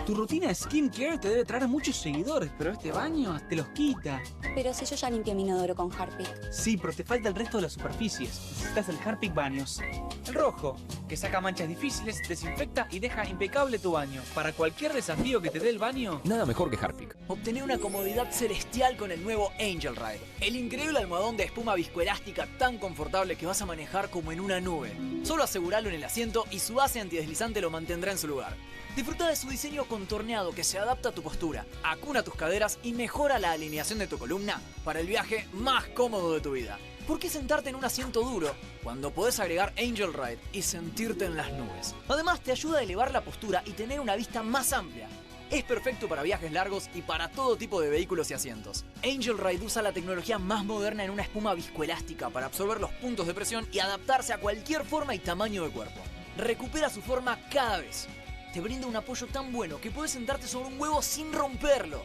Tu rutina de skincare te debe traer muchos seguidores, pero este baño te los quita. Pero si yo ya limpié mi inodoro con Harpic. Sí, pero te falta el resto de las superficies. Necesitas el Harpic Baños. El rojo, que saca manchas difíciles, desinfecta y deja impecable tu baño. Para cualquier desafío que te dé el baño, nada mejor que Harpic. Obtener una comodidad celestial con el nuevo Angel Ride. El increíble almohadón de espuma viscoelástica tan confortable que vas a manejar como en una nube. Solo aseguralo en el asiento y su base antideslizante lo mantendrá en su lugar. Disfruta de su diseño contorneado que se adapta a tu postura, acuna tus caderas y mejora la alineación de tu columna para el viaje más cómodo de tu vida. ¿Por qué sentarte en un asiento duro cuando podés agregar Angel Ride y sentirte en las nubes? Además te ayuda a elevar la postura y tener una vista más amplia. Es perfecto para viajes largos y para todo tipo de vehículos y asientos. Angel Ride usa la tecnología más moderna en una espuma viscoelástica para absorber los puntos de presión y adaptarse a cualquier forma y tamaño de cuerpo. Recupera su forma cada vez. Te brinda un apoyo tan bueno que puedes sentarte sobre un huevo sin romperlo.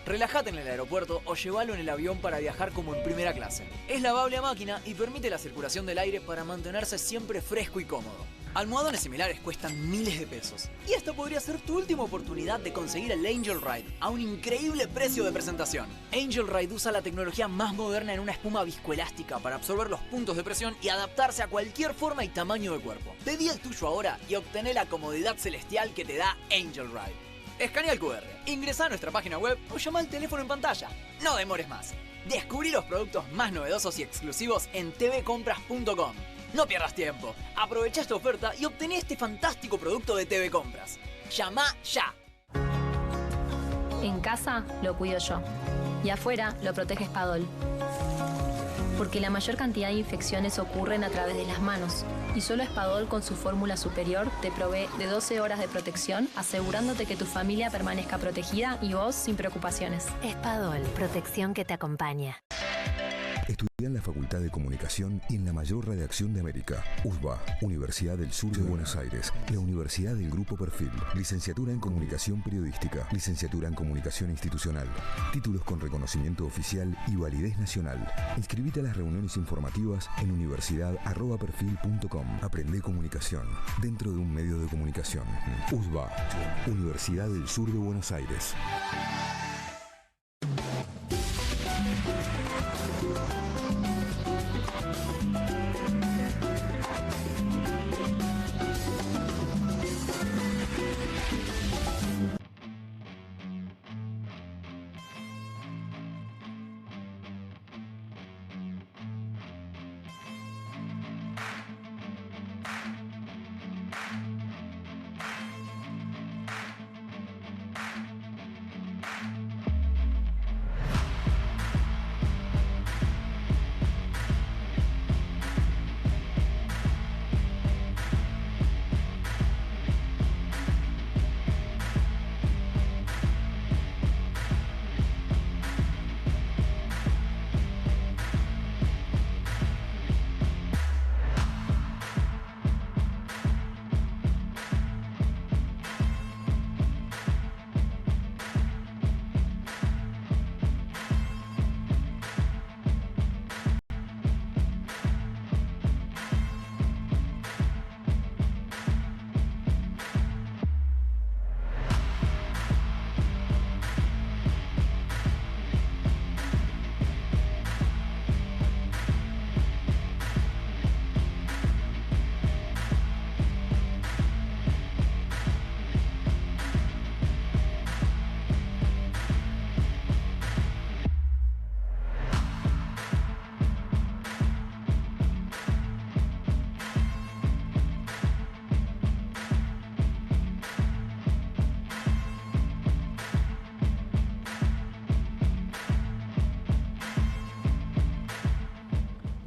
Relájate en el aeropuerto o llévalo en el avión para viajar como en primera clase. Es lavable a máquina y permite la circulación del aire para mantenerse siempre fresco y cómodo. Almohadones similares cuestan miles de pesos. Y esta podría ser tu última oportunidad de conseguir el Angel Ride a un increíble precio de presentación. Angel Ride usa la tecnología más moderna en una espuma viscoelástica para absorber los puntos de presión y adaptarse a cualquier forma y tamaño de cuerpo. Pedí el tuyo ahora y obtené la comodidad celestial que te da Angel Ride. Escanea el QR, ingresa a nuestra página web o llama al teléfono en pantalla. No demores más. Descubrí los productos más novedosos y exclusivos en tvcompras.com. No pierdas tiempo. Aprovecha esta oferta y obtené este fantástico producto de TV Compras. Llama ya. En casa lo cuido yo y afuera lo protege Spadol. porque la mayor cantidad de infecciones ocurren a través de las manos. Y solo Espadol con su fórmula superior te provee de 12 horas de protección, asegurándote que tu familia permanezca protegida y vos sin preocupaciones. Espadol, protección que te acompaña. Estudié en la Facultad de Comunicación y en la mayor redacción de América. USBA, Universidad del Sur de Buenos Aires. La Universidad del Grupo Perfil. Licenciatura en Comunicación Periodística. Licenciatura en Comunicación Institucional. Títulos con reconocimiento oficial y validez nacional. Inscribite a las reuniones informativas en universidad@perfil.com. Aprende comunicación dentro de un medio de comunicación. USBA, Universidad del Sur de Buenos Aires.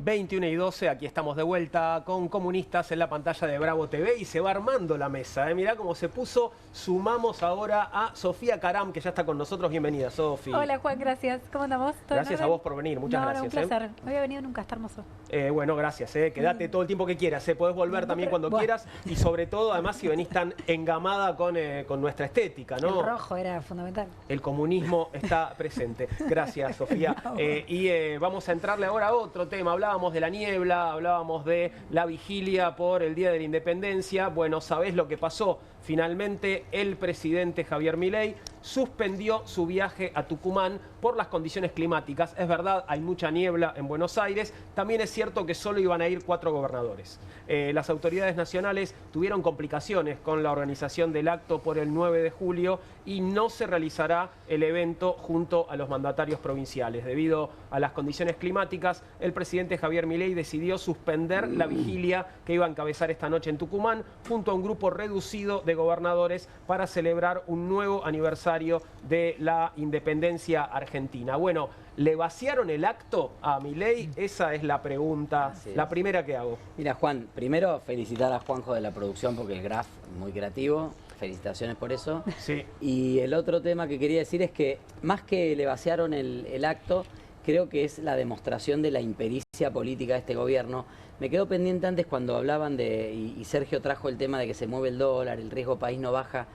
...21:12, aquí estamos de vuelta con Comunistas en la pantalla de Bravo TV y se va armando la mesa. Mirá cómo se puso. Sumamos ahora a Sofía Caram, que ya está con nosotros. Bienvenida, Sofi. Hola, Juan, gracias. ¿Cómo andamos? Gracias a vos por venir, muchas gracias. Un placer. No había venido nunca, está hermoso. Bueno, gracias. Quédate todo el tiempo que quieras. Podés volver también cuando quieras. Y sobre todo, además, si venís tan engamada con nuestra estética, ¿no? El rojo era fundamental. El comunismo está presente. Gracias, Sofía. Y vamos a entrarle ahora a otro tema. Hablábamos de la niebla, hablábamos de la vigilia por el Día de la Independencia. Bueno, ¿sabés lo que pasó? Finalmente, el presidente Javier Milei suspendió su viaje a Tucumán por las condiciones climáticas. Es verdad, hay mucha niebla en Buenos Aires. También es cierto que solo iban a ir 4 gobernadores. Las autoridades nacionales tuvieron complicaciones con la organización del acto por el 9 de julio y no se realizará el evento junto a los mandatarios provinciales. Debido a las condiciones climáticas, el presidente Javier Milei decidió suspender la vigilia que iba a encabezar esta noche en Tucumán junto a un grupo reducido de gobernadores para celebrar un nuevo aniversario de la independencia argentina. Bueno, ¿le vaciaron el acto a Milei? Esa es la pregunta, la primera que hago. Mira, Juan, primero felicitar a Juanjo de la producción porque el graf es muy creativo. Felicitaciones por eso. Sí. Y el otro tema que quería decir es que más que le vaciaron el acto, creo que es la demostración de la impericia política de este gobierno. Me quedó pendiente antes cuando hablaban y Sergio trajo el tema de que se mueve el dólar, el riesgo país no baja.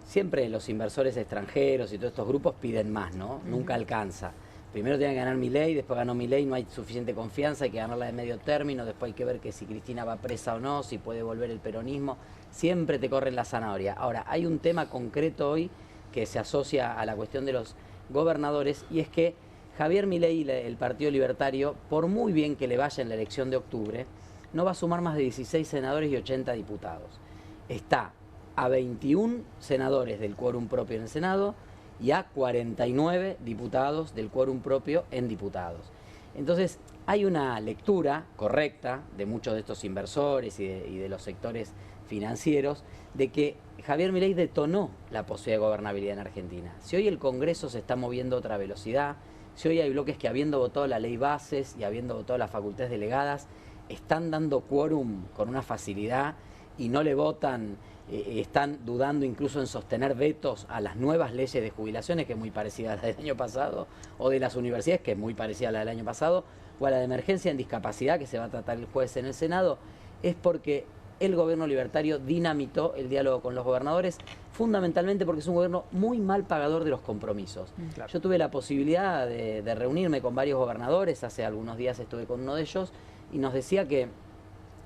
Siempre los inversores extranjeros y todos estos grupos piden más, ¿no? Nunca alcanza. Primero tiene que ganar Milei, después ganó Milei, no hay suficiente confianza, hay que ganarla de medio término, después hay que ver que si Cristina va presa o no, si puede volver el peronismo. Siempre te corren la zanahoria. Ahora, hay un tema concreto hoy que se asocia a la cuestión de los gobernadores y es que Javier Milei y el Partido Libertario, por muy bien que le vaya en la elección de octubre, no va a sumar más de 16 senadores y 80 diputados. Está a 21 senadores del quórum propio en el Senado y a 49 diputados del quórum propio en diputados. Entonces, hay una lectura correcta de muchos de estos inversores y de los sectores financieros de que Javier Milei detonó la posibilidad de gobernabilidad en Argentina. Si hoy el Congreso se está moviendo a otra velocidad, si hoy hay bloques que habiendo votado la ley bases y habiendo votado las facultades delegadas, están dando quórum con una facilidad y no le votan, están dudando incluso en sostener vetos a las nuevas leyes de jubilaciones, que es muy parecida a la del año pasado, o de las universidades, que es muy parecida a la del año pasado, o a la de emergencia en discapacidad, que se va a tratar el jueves en el Senado, es porque el gobierno libertario dinamitó el diálogo con los gobernadores, fundamentalmente porque es un gobierno muy mal pagador de los compromisos. Claro. Yo tuve la posibilidad de reunirme con varios gobernadores, hace algunos días estuve con uno de ellos, y nos decía que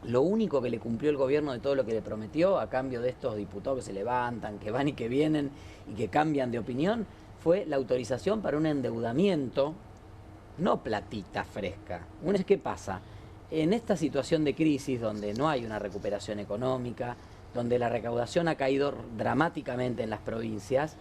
lo único que le cumplió el gobierno de todo lo que le prometió, a cambio de estos diputados que se levantan, que van y que vienen y que cambian de opinión, fue la autorización para un endeudamiento, no platita fresca. ¿Qué pasa? En esta situación de crisis, donde no hay una recuperación económica, donde la recaudación ha caído dramáticamente en las provincias,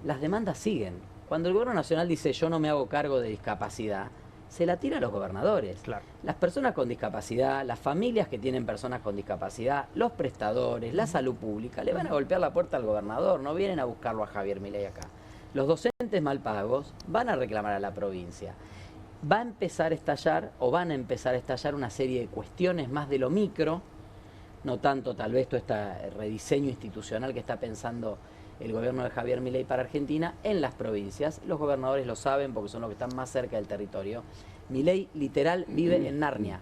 las demandas siguen. Cuando el gobierno nacional dice yo no me hago cargo de discapacidad, se la tira a los gobernadores. Claro. Las personas con discapacidad, las familias que tienen personas con discapacidad, los prestadores, la salud pública, le van a golpear la puerta al gobernador, no vienen a buscarlo a Javier Milei acá. Los docentes mal pagos van a reclamar a la provincia. Va a empezar a estallar, o van a empezar a estallar una serie de cuestiones más de lo micro, no tanto tal vez todo este rediseño institucional que está pensando el gobierno de Javier Milei para Argentina en las provincias. Los gobernadores lo saben porque son los que están más cerca del territorio. Milei literal vive en Narnia.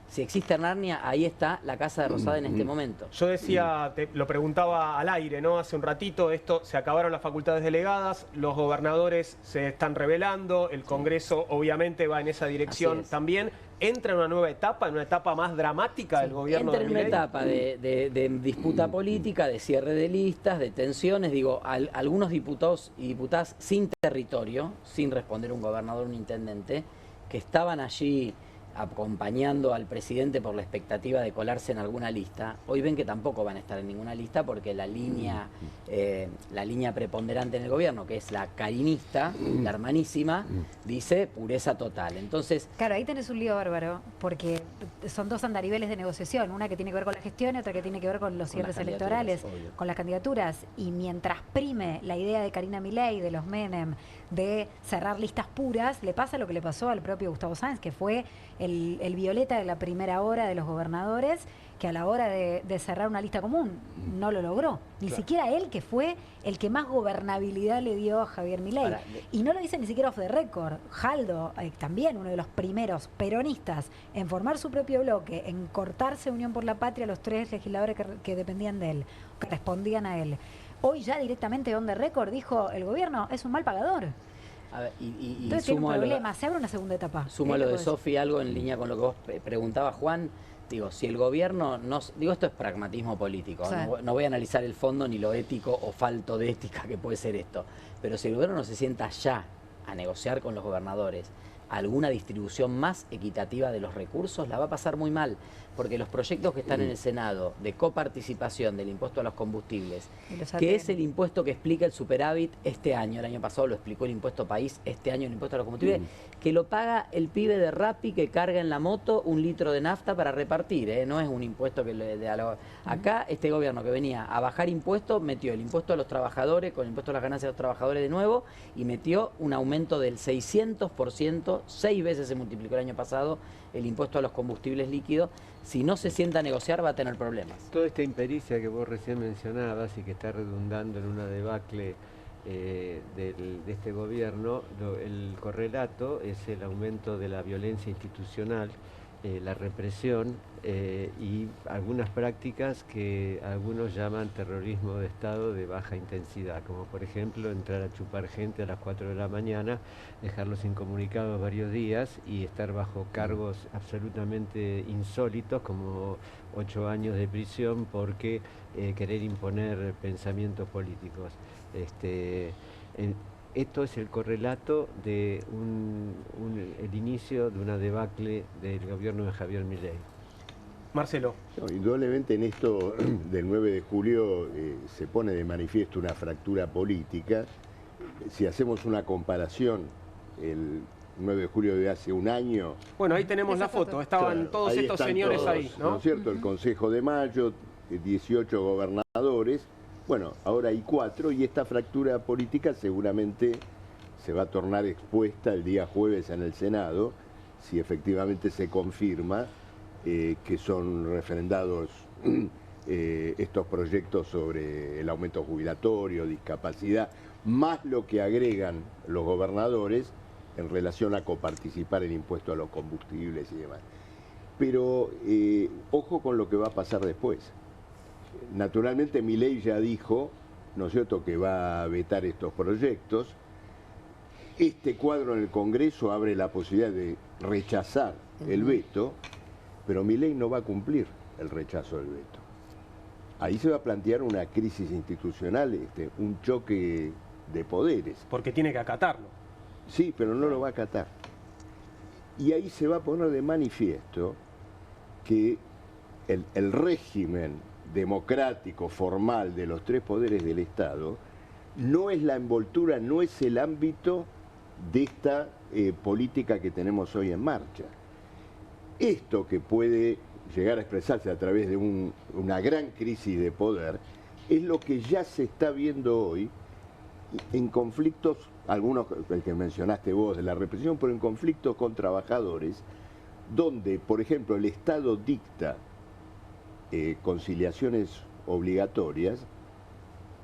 Si existe Narnia, ahí está la Casa de Rosada en este momento. Yo decía, lo preguntaba al aire, ¿no? Hace un ratito, se acabaron las facultades delegadas, los gobernadores se están rebelando, el Congreso obviamente va en esa dirección también. ¿Entra en una nueva etapa, en una etapa más dramática del gobierno de Milei? Entra en una etapa de disputa política, de cierre de listas, de tensiones. Digo, algunos diputados y diputadas sin territorio, sin responder un gobernador o un intendente, que estaban allí acompañando al presidente por la expectativa de colarse en alguna lista, hoy ven que tampoco van a estar en ninguna lista porque la línea preponderante en el gobierno, que es la carinista, la hermanísima, dice pureza total. Entonces, claro, ahí tenés un lío bárbaro, porque son dos andariveles de negociación, una que tiene que ver con la gestión y otra que tiene que ver con los cierres electorales, con las candidaturas, y mientras prime la idea de Karina Milei, de los Menem, de cerrar listas puras, le pasa lo que le pasó al propio Gustavo Sáenz, que fue el violeta de la primera hora de los gobernadores, que a la hora de cerrar una lista común no lo logró. Ni siquiera él, que fue el que más gobernabilidad le dio a Javier Milei. Y no lo dice ni siquiera off the record. Jaldo, también uno de los primeros peronistas en formar su propio bloque, en cortarse Unión por la Patria, los tres legisladores que dependían de él, que respondían a él. Hoy ya directamente on the record dijo, el gobierno es un mal pagador. A ver, entonces tiene un problema, se abre una segunda etapa. Sumo a lo de Sofi, algo en línea con lo que vos preguntabas, Juan. Digo, si el gobierno no... Digo, esto es pragmatismo político. Sí. No voy a analizar el fondo ni lo ético o falto de ética que puede ser esto. Pero si el gobierno no se sienta ya a negociar con los gobernadores alguna distribución más equitativa de los recursos, la va a pasar muy mal. Porque los proyectos que están en el Senado de coparticipación del impuesto a los combustibles, que es el impuesto que explica el superávit este año, el año pasado lo explicó el impuesto país, este año el impuesto a los combustibles, que lo paga el pibe de Rappi que carga en la moto 1 litro de nafta para repartir, no es un impuesto que acá este gobierno que venía a bajar impuestos, metió el impuesto a los trabajadores con el impuesto a las ganancias de los trabajadores de nuevo y metió un aumento del 600%, 6 veces se multiplicó el año pasado el impuesto a los combustibles líquidos. Si no se sienta a negociar va a tener problemas. Toda esta impericia que vos recién mencionabas y que está redundando en una debacle de este gobierno, el correlato es el aumento de la violencia institucional, la represión y algunas prácticas que algunos llaman terrorismo de Estado de baja intensidad, como por ejemplo entrar a chupar gente a las 4 de la mañana, dejarlos incomunicados varios días y estar bajo cargos absolutamente insólitos como 8 años de prisión porque querer imponer pensamientos políticos. Esto es el correlato de el inicio de una debacle del gobierno de Javier Milei. Marcelo. No, indudablemente en esto del 9 de julio se pone de manifiesto una fractura política. Si hacemos una comparación, el 9 de julio de hace un año... Bueno, ahí tenemos la foto, estaban todos estos señores todos, ahí, ¿no? ¿No es cierto? El Consejo de Mayo, 18 gobernadores... Bueno, ahora hay 4 y esta fractura política seguramente se va a tornar expuesta el día jueves en el Senado, si efectivamente se confirma que son referendados estos proyectos sobre el aumento jubilatorio, discapacidad, más lo que agregan los gobernadores en relación a coparticipar en impuesto a los combustibles y demás. Pero ojo con lo que va a pasar después. Naturalmente Milei ya dijo, ¿no es cierto?, que va a vetar estos proyectos. Este cuadro en el Congreso abre la posibilidad de rechazar el veto, pero Milei no va a cumplir el rechazo del veto. Ahí se va a plantear una crisis institucional, un choque de poderes. Porque tiene que acatarlo. Sí, pero no lo va a acatar. Y ahí se va a poner de manifiesto que el régimen democrático formal de los tres poderes del Estado no es la envoltura, no es el ámbito de esta política que tenemos hoy en marcha. Esto que puede llegar a expresarse a través de una gran crisis de poder es lo que ya se está viendo hoy en conflictos, algunos, el que mencionaste vos de la represión, pero en conflictos con trabajadores, donde, por ejemplo, el Estado dicta conciliaciones obligatorias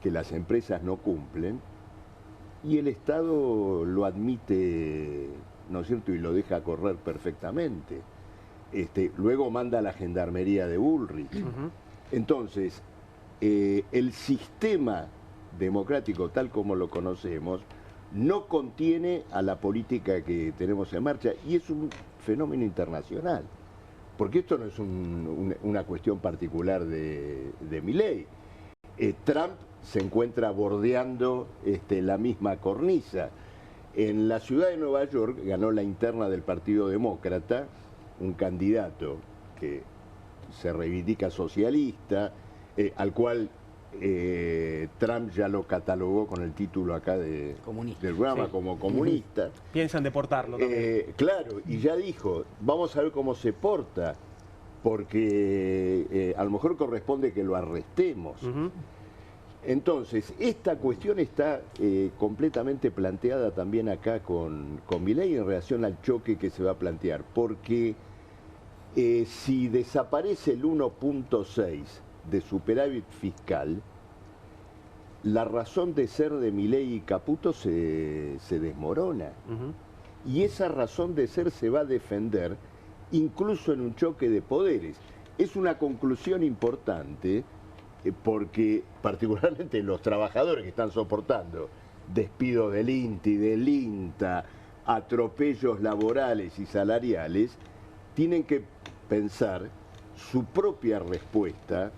que las empresas no cumplen y el Estado lo admite, ¿no es cierto?, y lo deja correr perfectamente. Luego manda a la gendarmería de Bullrich. Entonces, el sistema democrático tal como lo conocemos no contiene a la política que tenemos en marcha y es un fenómeno internacional. Porque esto no es una cuestión particular de Milei. Trump se encuentra bordeando la misma cornisa. En la ciudad de Nueva York ganó la interna del Partido Demócrata un candidato que se reivindica socialista, al cual Trump ya lo catalogó con el título acá del programa como comunista. Piensan deportarlo también. Claro, y ya dijo, vamos a ver cómo se porta, porque a lo mejor corresponde que lo arrestemos. Entonces, esta cuestión está completamente planteada también acá con Milei en relación al choque que se va a plantear, porque si desaparece el 1.6 de superávit fiscal, la razón de ser de Milei y Caputo se desmorona. Y esa razón de ser se va a defender incluso en un choque de poderes. Es una conclusión importante porque particularmente los trabajadores que están soportando despidos del INTI, del INTA, atropellos laborales y salariales, tienen que pensar su propia respuesta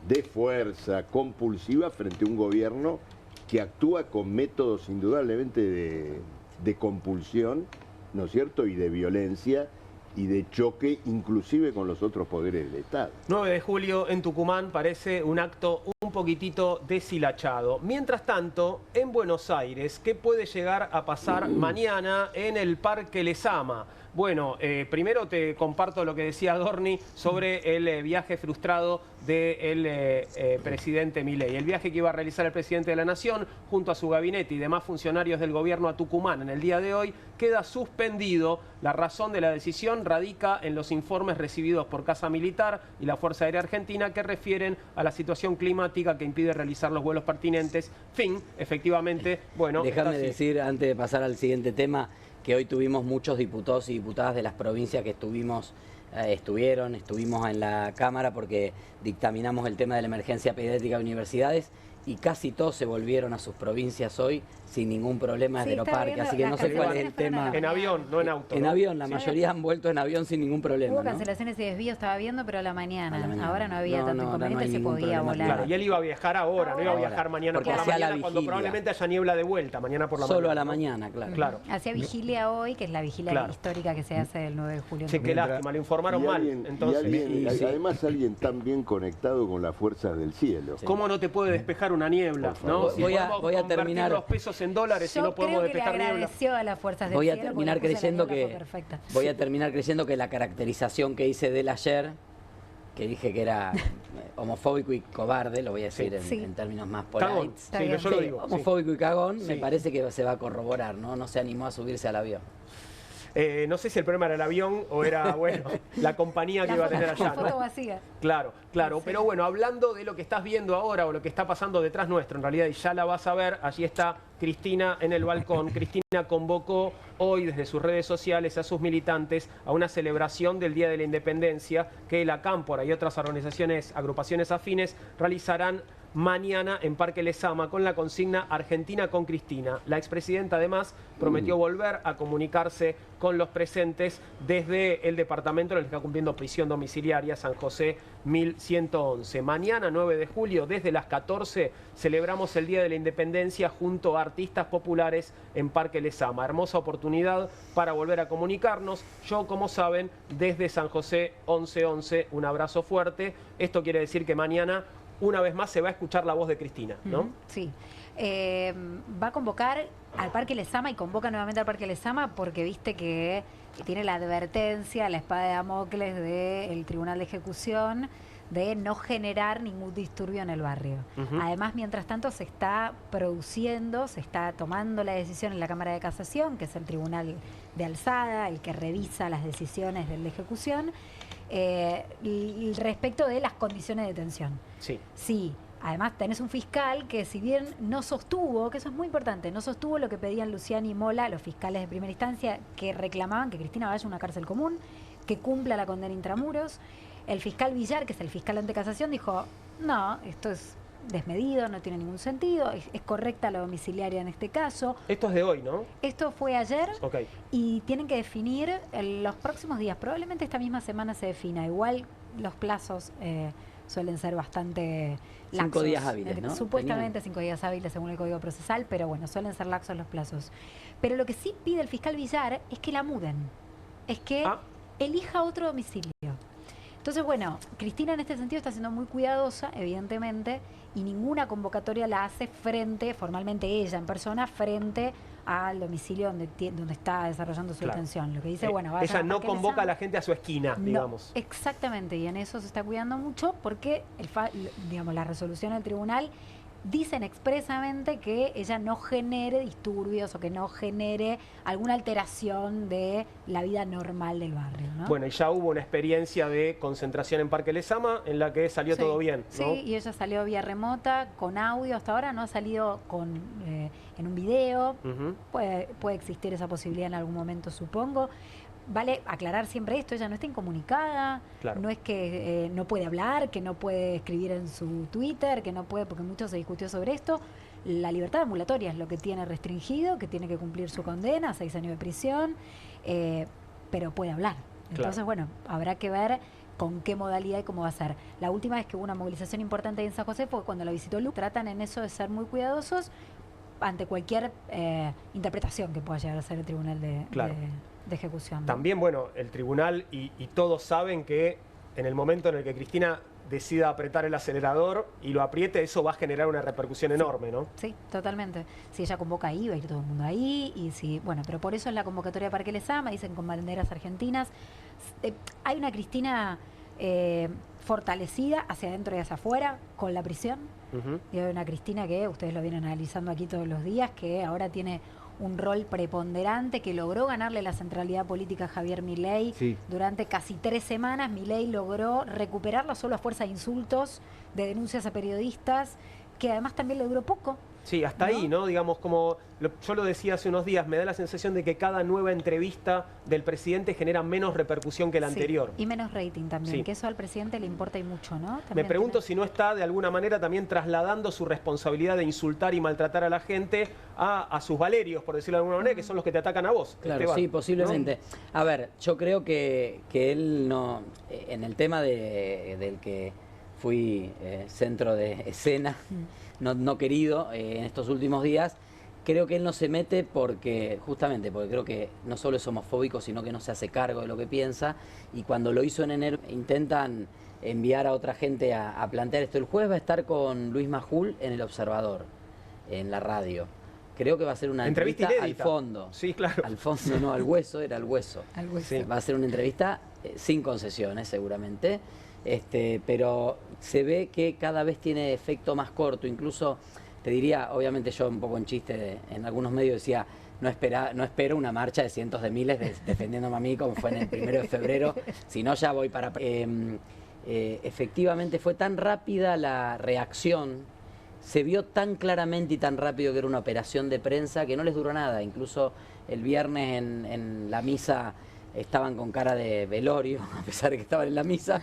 de fuerza compulsiva frente a un gobierno que actúa con métodos indudablemente de compulsión, ¿no es cierto?, y de violencia y de choque inclusive con los otros poderes del Estado. 9 de julio en Tucumán parece un acto un poquitito deshilachado. Mientras tanto, en Buenos Aires, ¿qué puede llegar a pasar mañana en el Parque Lezama? Bueno, primero te comparto lo que decía Adorni sobre el viaje frustrado del presidente Milei. El viaje que iba a realizar el presidente de la Nación junto a su gabinete y demás funcionarios del gobierno a Tucumán en el día de hoy queda suspendido. La razón de la decisión radica en los informes recibidos por Casa Militar y la Fuerza Aérea Argentina que refieren a la situación climática que impide realizar los vuelos pertinentes. Fin, efectivamente, bueno... Déjame decir, antes de pasar al siguiente tema, que hoy tuvimos muchos diputados y diputadas de las provincias que estuvimos en la Cámara porque dictaminamos el tema de la emergencia pediátrica de universidades y casi todos se volvieron a sus provincias hoy sin ningún problema desde Aeroparque, así que no sé cuál es el tema. En avión, no en auto. En avión, la mayoría han vuelto en avión sin ningún problema. Hubo cancelaciones y desvíos, estaba viendo, pero a la mañana. Ahora no había tanto inconveniente, se podía problema. volar. Claro, y él iba a viajar ahora, no iba a viajar mañana por la mañana cuando probablemente haya niebla de vuelta, mañana por la mañana. Solo a la mañana, claro. Hacía vigilia hoy, que es la vigilia histórica que se hace el 9 de julio. Sí, qué lástima, lo informaron mal. Entonces, además alguien tan bien conectado con las fuerzas del cielo. ¿Cómo no te puede despejar una niebla? ¿no? Si voy a terminar los pesos en dólares y no podemos despejar niebla. A las fuerzas del voy a cielo, terminar creyendo que la caracterización que hice de él ayer que dije que era homofóbico y cobarde, lo voy a decir en términos más polites. Yo lo digo. Homofóbico y cagón, me parece que se va a corroborar, ¿no? No se animó a subirse al avión. No sé si el problema era el avión o era, bueno, la compañía que iba a tener allá, ¿no? Foto vacía. Claro, pero bueno, hablando de lo que estás viendo ahora o lo que está pasando detrás nuestro, en realidad, y ya la vas a ver, allí está Cristina en el balcón. Cristina convocó hoy desde sus redes sociales a sus militantes a una celebración del Día de la Independencia que la Cámpora y otras organizaciones, agrupaciones afines realizarán mañana en Parque Lezama con la consigna Argentina con Cristina. La expresidenta además prometió volver a comunicarse con los presentes desde el departamento en el que está cumpliendo prisión domiciliaria San José 1111. Mañana 9 de julio desde las 14 celebramos el Día de la Independencia junto a artistas populares en Parque Lezama. Hermosa oportunidad para volver a comunicarnos. Yo, como saben, desde San José 1111, un abrazo fuerte. Esto quiere decir que mañana una vez más se va a escuchar la voz de Cristina, ¿no? Sí. Va a convocar al Parque Lezama y convoca nuevamente al Parque Lezama porque viste que tiene la advertencia, la espada de Damocles del Tribunal de Ejecución de no generar ningún disturbio en el barrio. Además, mientras tanto, se está produciendo, se está tomando la decisión en la Cámara de Casación, que es el tribunal de alzada, el que revisa las decisiones de la ejecución, respecto de las condiciones de detención. Sí. Además tenés un fiscal que, si bien no sostuvo, que eso es muy importante, no sostuvo lo que pedían Luciani y Mola, los fiscales de primera instancia, que reclamaban que Cristina vaya a una cárcel común, que cumpla la condena intramuros. El fiscal Villar, que es el fiscal ante casación, dijo, no, esto es desmedido, no tiene ningún sentido, es correcta la domiciliaria en este caso. Esto es de hoy, ¿no? Esto fue ayer y tienen que definir en los próximos días, probablemente esta misma semana se defina. Igual los plazos suelen ser bastante laxos. 5 días hábiles, ¿no? Supuestamente 5 días hábiles según el Código Procesal, pero bueno, suelen ser laxos los plazos. Pero lo que sí pide el fiscal Villar es que la muden, es que elija otro domicilio. Entonces, bueno, Cristina en este sentido está siendo muy cuidadosa, evidentemente, y ninguna convocatoria la hace frente, formalmente ella en persona, frente al domicilio donde está desarrollando su detención. Lo que dice, bueno, ella no convoca a la gente a su esquina, digamos. Exactamente, y en eso se está cuidando mucho porque digamos, la resolución del tribunal dicen expresamente que ella no genere disturbios o que no genere alguna alteración de la vida normal del barrio, ¿no? Bueno, y ya hubo una experiencia de concentración en Parque Lezama en la que salió todo bien, ¿no? Sí, y ella salió vía remota, con audio, hasta ahora no ha salido en un video. Puede existir esa posibilidad en algún momento, supongo. Vale aclarar siempre esto, ella no está incomunicada, no es que no puede hablar, que no puede escribir en su Twitter, que no puede, porque mucho se discutió sobre esto. La libertad ambulatoria es lo que tiene restringido, que tiene que cumplir su condena, 6 años de prisión, pero puede hablar. Entonces, bueno, habrá que ver con qué modalidad y cómo va a ser. La última vez que hubo una movilización importante en San José fue cuando la visitó Lu. Tratan en eso de ser muy cuidadosos ante cualquier interpretación que pueda llegar a ser el tribunal de ejecución, ¿no? También, bueno, el tribunal y todos saben que en el momento en el que Cristina decida apretar el acelerador y lo apriete, eso va a generar una repercusión enorme, ¿no? Sí, totalmente. Si ella convoca ahí, va a ir todo el mundo ahí, y si, bueno, pero por eso es la convocatoria de Parque Lezama, dicen con banderas argentinas. Hay una Cristina fortalecida hacia adentro y hacia afuera con la prisión. Y hay una Cristina que ustedes lo vienen analizando aquí todos los días, que ahora tiene un rol preponderante, que logró ganarle la centralidad política a Javier Milei durante casi 3 semanas. Milei logró recuperarla solo a fuerza de insultos, de denuncias a periodistas, que además también le duró poco. Sí, hasta ahí, ¿no? Digamos, como yo lo decía hace unos días, me da la sensación de que cada nueva entrevista del presidente genera menos repercusión que la anterior. Y menos rating también, que eso al presidente le importa y mucho, ¿no? También me pregunto si no está de alguna manera también trasladando su responsabilidad de insultar y maltratar a la gente a sus valerios, por decirlo de alguna manera, que son los que te atacan a vos. Claro, Esteban, sí, posiblemente. ¿No? A ver, yo creo que él no, en el tema del que fui centro de escena, no querido en estos últimos días, creo que él no se mete porque creo que no solo es homofóbico, sino que no se hace cargo de lo que piensa, y cuando lo hizo en enero intentan enviar a otra gente a plantear esto. El jueves va a estar con Luis Majul en El Observador, en la radio. Creo que va a ser una entrevista al fondo. Sí, claro. Al fondo, no, al hueso, era al hueso. Al hueso. Sí. Va a ser una entrevista sin concesiones, seguramente. Pero se ve que cada vez tiene efecto más corto. Incluso, te diría, obviamente yo un poco en chiste, en algunos medios decía, no espero una marcha de cientos de miles defendiéndome a mí como fue en el 1 de febrero, si no ya voy para... efectivamente fue tan rápida la reacción, se vio tan claramente y tan rápido que era una operación de prensa que no les duró nada. Incluso el viernes en la misa estaban con cara de velorio, a pesar de que estaban en la misa.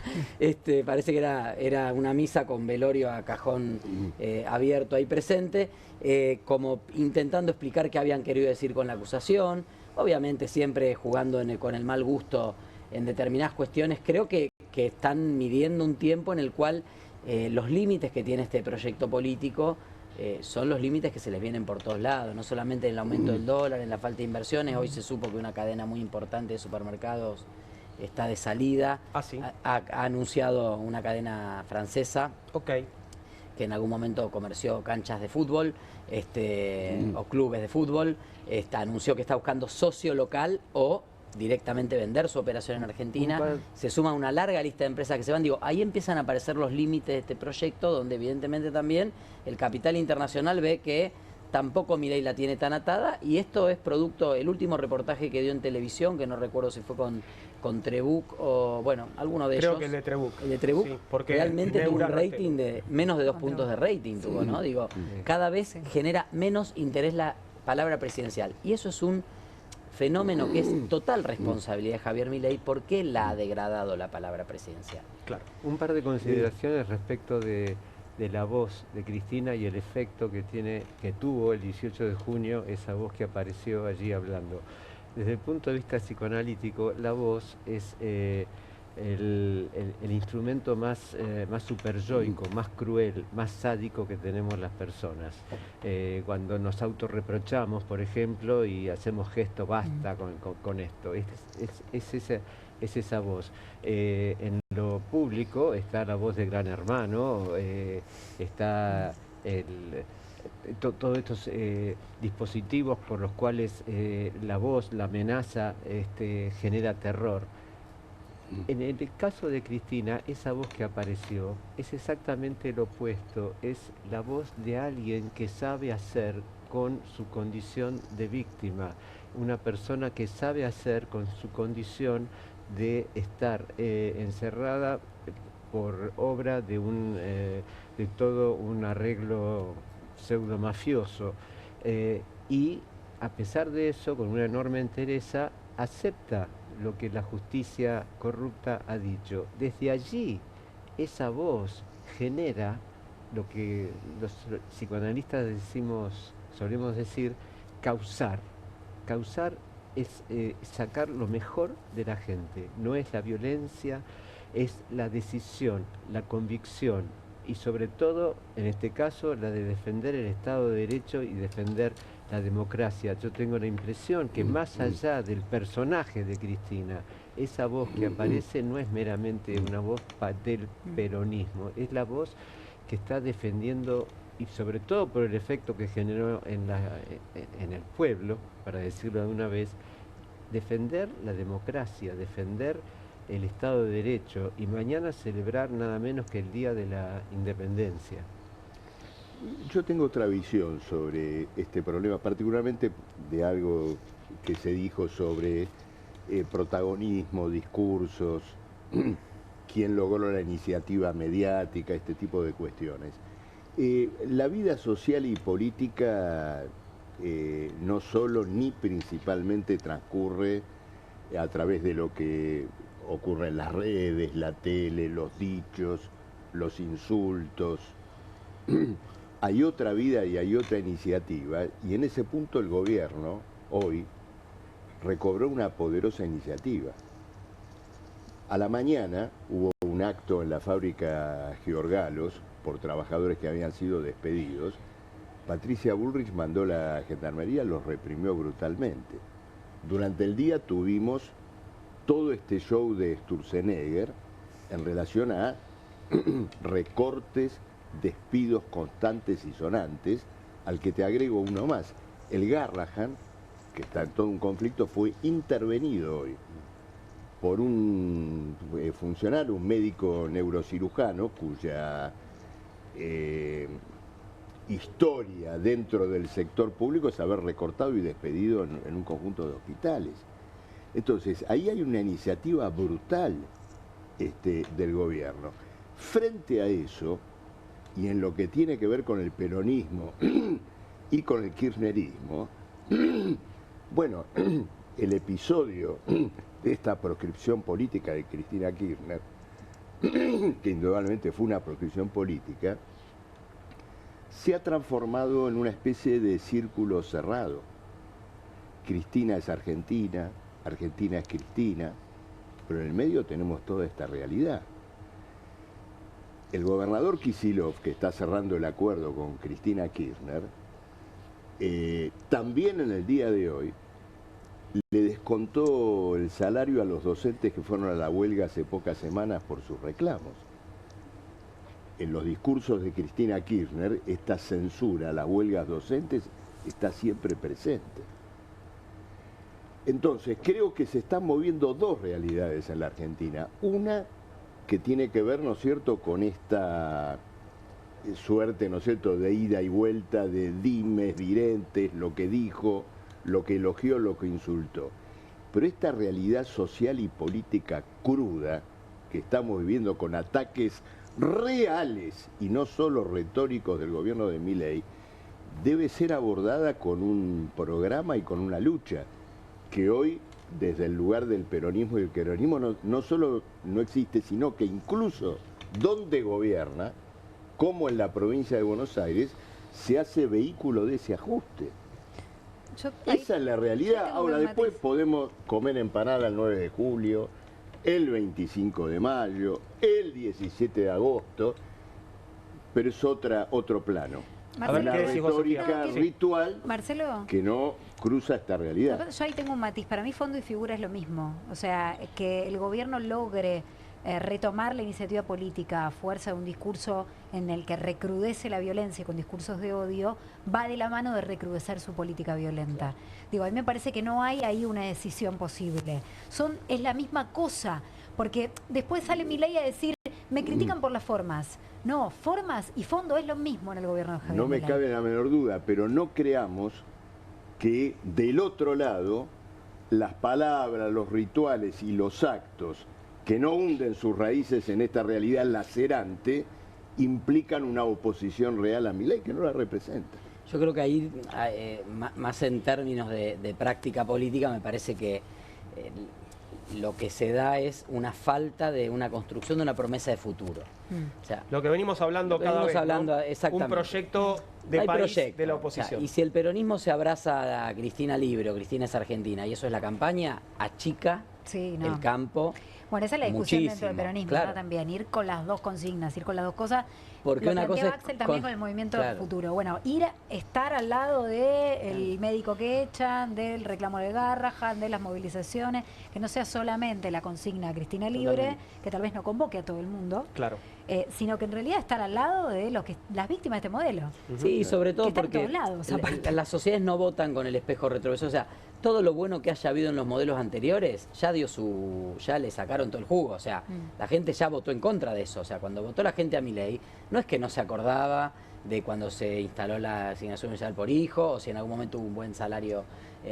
Parece que era una misa con velorio a cajón abierto ahí presente, como intentando explicar qué habían querido decir con la acusación, obviamente siempre jugando con el mal gusto en determinadas cuestiones. Creo que están midiendo un tiempo en el cual los límites que tiene este proyecto político son los límites que se les vienen por todos lados, no solamente en el aumento del dólar, en la falta de inversiones. Hoy se supo que una cadena muy importante de supermercados está de salida. ¿Sí? Ha anunciado una cadena francesa que en algún momento comerció canchas de fútbol o clubes de fútbol. Anunció que está buscando socio local o directamente vender su operación en Argentina. Se suma una larga lista de empresas que se van. Digo, ahí empiezan a aparecer los límites de este proyecto, donde evidentemente también el capital internacional ve que tampoco Milei la tiene tan atada, y esto es producto, el último reportaje que dio en televisión, que no recuerdo si fue con Trebuch o, bueno, alguno de ellos. Creo que el de Trebuch. El de Trebuch, sí, porque realmente tuvo un rating de menos de 2 puntos de rating, tuvo, ¿no? Digo, cada vez genera menos interés la palabra presidencial, y eso es un fenómeno que es total responsabilidad de Javier Milei. ¿Por qué la ha degradado la palabra presidencial? Claro. Un par de consideraciones respecto de la voz de Cristina y el efecto que tuvo el 18 de junio esa voz que apareció allí hablando. Desde el punto de vista psicoanalítico, la voz es el instrumento más superyoico, más cruel, más sádico que tenemos las personas. Cuando nos autorreprochamos, por ejemplo, y hacemos gesto, basta con esto, es esa voz. En lo público está la voz de Gran Hermano, está todos estos dispositivos por los cuales la voz, la amenaza, genera terror. En el caso de Cristina, esa voz que apareció es exactamente lo opuesto, es la voz de alguien que sabe hacer con su condición de víctima, una persona que sabe hacer con su condición de estar encerrada por obra de todo un arreglo pseudo mafioso, y a pesar de eso, con una enorme entereza, acepta lo que la justicia corrupta ha dicho. Desde allí, esa voz genera lo que los psicoanalistas solemos decir, causar. Causar es sacar lo mejor de la gente. No es la violencia, es la decisión, la convicción y sobre todo, en este caso, la de defender el Estado de Derecho y defender la democracia. Yo tengo la impresión que más allá del personaje de Cristina, esa voz que aparece no es meramente una voz del peronismo, es la voz que está defendiendo, y sobre todo por el efecto que generó en el pueblo, para decirlo de una vez, defender la democracia, defender el Estado de Derecho, y mañana celebrar nada menos que el Día de la Independencia. Yo tengo otra visión sobre este problema, particularmente de algo que se dijo sobre protagonismo, discursos, quién logró la iniciativa mediática, este tipo de cuestiones. La vida social y política no solo ni principalmente transcurre a través de lo que ocurre en las redes, la tele, los dichos, los insultos. Hay otra vida y hay otra iniciativa, y en ese punto el gobierno hoy recobró una poderosa iniciativa. A la mañana hubo un acto en la fábrica Giorgalos por trabajadores que habían sido despedidos. Patricia Bullrich mandó la gendarmería, los reprimió brutalmente. Durante el día tuvimos todo este show de Sturzenegger en relación a recortes, despidos constantes y sonantes, al que te agrego uno más. El Garrahan, que está en todo un conflicto, fue intervenido hoy. por un funcionario, un médico neurocirujano, cuya historia dentro del sector público es haber recortado y despedido en un conjunto de hospitales. Entonces, ahí hay una iniciativa brutal del gobierno. Frente a eso, y en lo que tiene que ver con el peronismo y con el kirchnerismo, bueno, el episodio de esta proscripción política de Cristina Kirchner, que indudablemente fue una proscripción política, se ha transformado en una especie de círculo cerrado. Cristina es Argentina, Argentina es Cristina, pero en el medio tenemos toda esta realidad. El gobernador Kicillof, que está cerrando el acuerdo con Cristina Kirchner, también en el día de hoy le descontó el salario a los docentes que fueron a la huelga hace pocas semanas por sus reclamos. En los discursos de Cristina Kirchner, esta censura a las huelgas docentes está siempre presente. Entonces, creo que se están moviendo dos realidades en la Argentina. Una que tiene que ver, ¿no es cierto?, con esta suerte, ¿no es cierto?, de ida y vuelta, de dimes, direntes, lo que dijo, lo que elogió, lo que insultó. Pero esta realidad social y política cruda que estamos viviendo con ataques reales y no solo retóricos del gobierno de Milei, debe ser abordada con un programa y con una lucha que hoy, desde el lugar del peronismo y el kirchnerismo, no solo no existe, sino que incluso donde gobierna, como en la provincia de Buenos Aires, se hace vehículo de ese ajuste. Esa es la realidad. Ahora, después podemos comer empanada el 9 de julio, el 25 de mayo, el 17 de agosto, pero es otro plano. Marcelo, una retórica ritual, Marcelo, que no cruza esta realidad. Yo ahí tengo un matiz. Para mí fondo y figura es lo mismo. O sea, que el gobierno logre retomar la iniciativa política a fuerza de un discurso en el que recrudece la violencia con discursos de odio, va de la mano de recrudecer su política violenta. Digo, a mí me parece que no hay ahí una decisión posible. Es la misma cosa, porque después sale Milei a decir, me critican por las formas. No, formas y fondo es lo mismo en el gobierno de Javier No me Milei. cabe la menor duda, pero no creamos que del otro lado las palabras, los rituales y los actos que no hunden sus raíces en esta realidad lacerante implican una oposición real a Milei que no la representa. Yo creo que ahí, más en términos de práctica política, me parece que lo que se da es una falta de una construcción de una promesa de futuro. O sea, lo que venimos hablando cada vez, ¿no? Exactamente. Un proyecto de país de la oposición. O sea, y si el peronismo se abraza a Cristina libre o Cristina es Argentina, y eso es la campaña, achica el campo. Bueno, esa es la discusión muchísimo, dentro del peronismo, claro. ¿no? También ir con las dos consignas, ir con las dos cosas. Porque lo una cosa es Axel también con el movimiento claro. futuro. Bueno, estar al lado del médico que echan, del reclamo de Garrahan, de las movilizaciones, que no sea solamente la consigna Cristina libre, totalmente, que tal vez no convoque a todo el mundo. Claro. Sino que en realidad estar al lado de las víctimas de este modelo. Sí, sobre todo que porque en todos lados, las sociedades no votan con el espejo retrovisor. O sea, todo lo bueno que haya habido en los modelos anteriores ya le sacaron todo el jugo. O sea, la gente ya votó en contra de eso. O sea, cuando votó la gente a Milei, no es que no se acordaba de cuando se instaló la asignación universal por hijo, o si en algún momento hubo un buen salario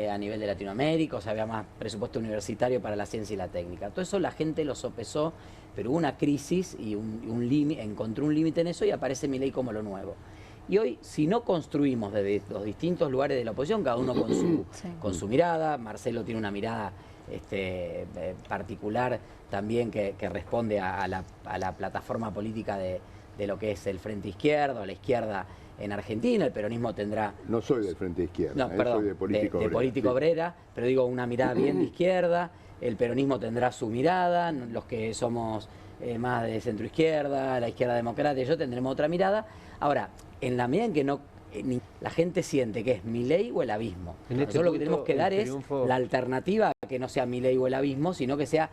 a nivel de Latinoamérica, o si había más presupuesto universitario para la ciencia y la técnica. Todo eso la gente lo sopesó, pero hubo una crisis y encontró un límite en eso y aparece Milei como lo nuevo. Y hoy, si no construimos desde los distintos lugares de la oposición, cada uno con su mirada, Marcelo tiene una mirada particular también que responde a la plataforma política de lo que es el Frente Izquierdo, la izquierda en Argentina, el peronismo tendrá... No soy del Frente Izquierda, no, perdón, soy de político obrera. De político obrera, pero digo una mirada bien de izquierda, el peronismo tendrá su mirada, los que somos más de centro izquierda, la izquierda democrática, yo tendremos otra mirada. Ahora, en la medida en que la gente siente que es Milei o el abismo, nosotros lo que tenemos que dar es la alternativa, que no sea Milei o el abismo, sino que sea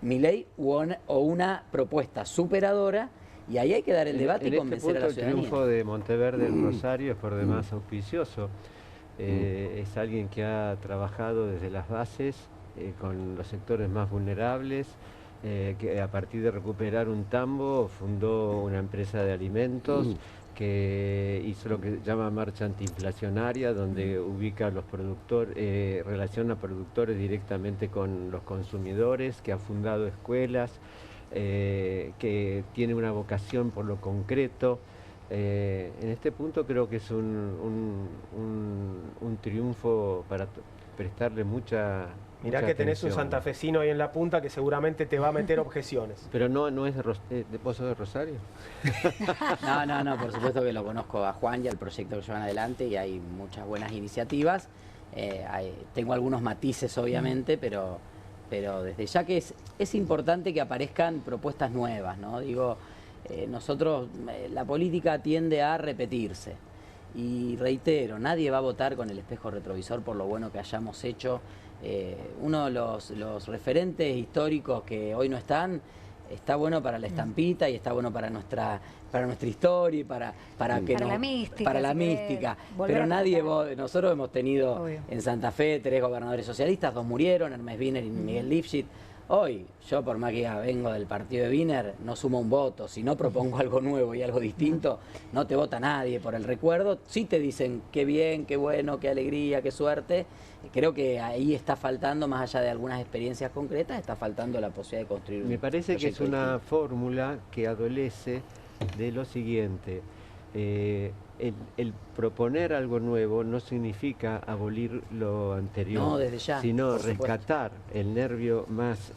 Milei o una propuesta superadora. Y ahí hay que dar el debate y convencer a la ciudadanía. El triunfo de Monteverde del Rosario es por demás auspicioso. Es alguien que ha trabajado desde las bases con los sectores más vulnerables, que a partir de recuperar un tambo fundó una empresa de alimentos que hizo lo que llama marcha antiinflacionaria, donde ubica a los productores, relaciona productores directamente con los consumidores, que ha fundado escuelas, que tiene una vocación por lo concreto. En este punto creo que es un triunfo para prestarle mucha Mirá que tenés un santafesino ahí en la punta que seguramente te va a meter objeciones. Pero no es de Pozo de Rosario. No, por supuesto que lo conozco a Juan y al proyecto que llevan adelante y hay muchas buenas iniciativas. Tengo algunos matices obviamente, pero desde ya que es importante que aparezcan propuestas nuevas, ¿no? Digo, nosotros, la política tiende a repetirse. Y reitero, nadie va a votar con el espejo retrovisor por lo bueno que hayamos hecho. Uno de los referentes históricos que hoy no están, está bueno para la estampita y está bueno para nuestra historia y para la mística. Pero nosotros hemos tenido en Santa Fe 3 gobernadores socialistas, 2 murieron, Hermes Wiener y Miguel Lifshitz. Hoy, yo por más que vengo del partido de Wiener, no sumo un voto. Si no propongo algo nuevo y algo distinto, no te vota nadie por el recuerdo. Sí te dicen qué bien, qué bueno, qué alegría, qué suerte. Creo que ahí está faltando, más allá de algunas experiencias concretas, está faltando la posibilidad de construir un proyecto. Me parece que es una fórmula que adolece de lo siguiente. El proponer algo nuevo no significa abolir lo anterior, no, desde ya, sino rescatar el nervio más